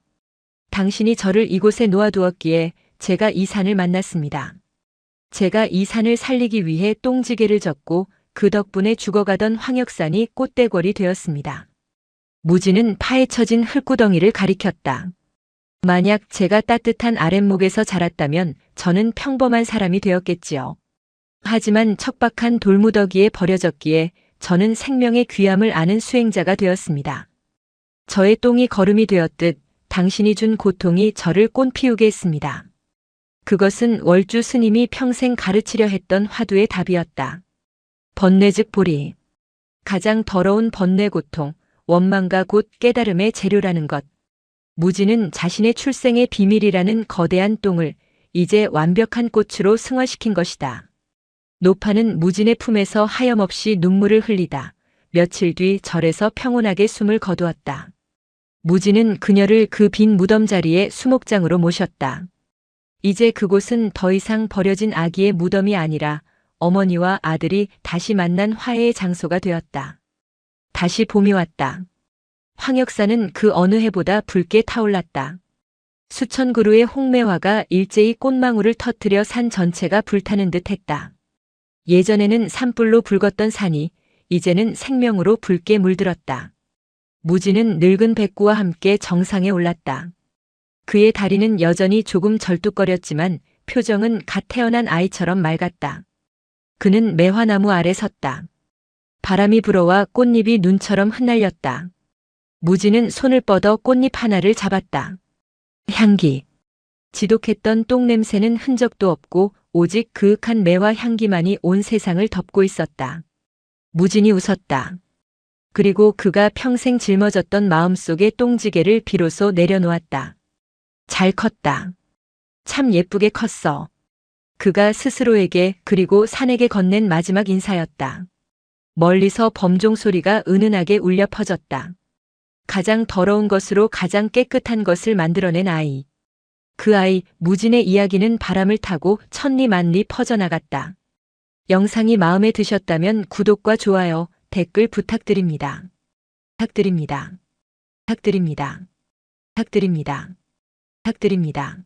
당신이 저를 이곳에 놓아두었기에 제가 이 산을 만났습니다. 제가 이 산을 살리기 위해 똥지개를 졌고 그 덕분에 죽어가던 황역산이 꽃대궐이 되었습니다. 무진은 파헤쳐진 흙구덩이를 가리켰다. 만약 제가 따뜻한 아랫목에서 자랐다면 저는 평범한 사람이 되었겠지요. 하지만 척박한 돌무더기에 버려졌기에 저는 생명의 귀함을 아는 수행자가 되었습니다. 저의 똥이 거름이 되었듯 당신이 준 고통이 저를 꽃피우게 했습니다. 그것은 월주 스님이 평생 가르치려 했던 화두의 답이었다. 번뇌 즉 보리. 가장 더러운 번뇌 고통, 원망과 곧 깨달음의 재료라는 것. 무진은 자신의 출생의 비밀이라는 거대한 똥을 이제 완벽한 꽃으로 승화시킨 것이다. 노파는 무진의 품에서 하염없이 눈물을 흘리다 며칠 뒤 절에서 평온하게 숨을 거두었다. 무진은 그녀를 그 빈 무덤 자리에 수목장으로 모셨다. 이제 그곳은 더 이상 버려진 아기의 무덤이 아니라 어머니와 아들이 다시 만난 화해의 장소가 되었다. 다시 봄이 왔다. 황역산은 그 어느 해보다 붉게 타올랐다. 수천 그루의 홍매화가 일제히 꽃망울을 터뜨려 산 전체가 불타는 듯 했다. 예전에는 산불로 붉었던 산이 이제는 생명으로 붉게 물들었다. 무진은 늙은 백구와 함께 정상에 올랐다. 그의 다리는 여전히 조금 절뚝거렸지만 표정은 갓 태어난 아이처럼 맑았다. 그는 매화나무 아래 섰다. 바람이 불어와 꽃잎이 눈처럼 흩날렸다. 무진은 손을 뻗어 꽃잎 하나를 잡았다. 향기. 지독했던 똥냄새는 흔적도 없고 오직 그윽한 매화 향기만이 온 세상을 덮고 있었다. 무진이 웃었다. 그리고 그가 평생 짊어졌던 마음속의 똥지게를 비로소 내려놓았다. 잘 컸다. 참 예쁘게 컸어. 그가 스스로에게 그리고 산에게 건넨 마지막 인사였다. 멀리서 범종 소리가 은은하게 울려 퍼졌다. 가장 더러운 것으로 가장 깨끗한 것을 만들어낸 아이. 그 아이 무진의 이야기는 바람을 타고 천리만리 퍼져나갔다. 영상이 마음에 드셨다면 구독과 좋아요, 댓글 부탁드립니다. 부탁드립니다. 부탁드립니다. 부탁드립니다. 부탁드립니다.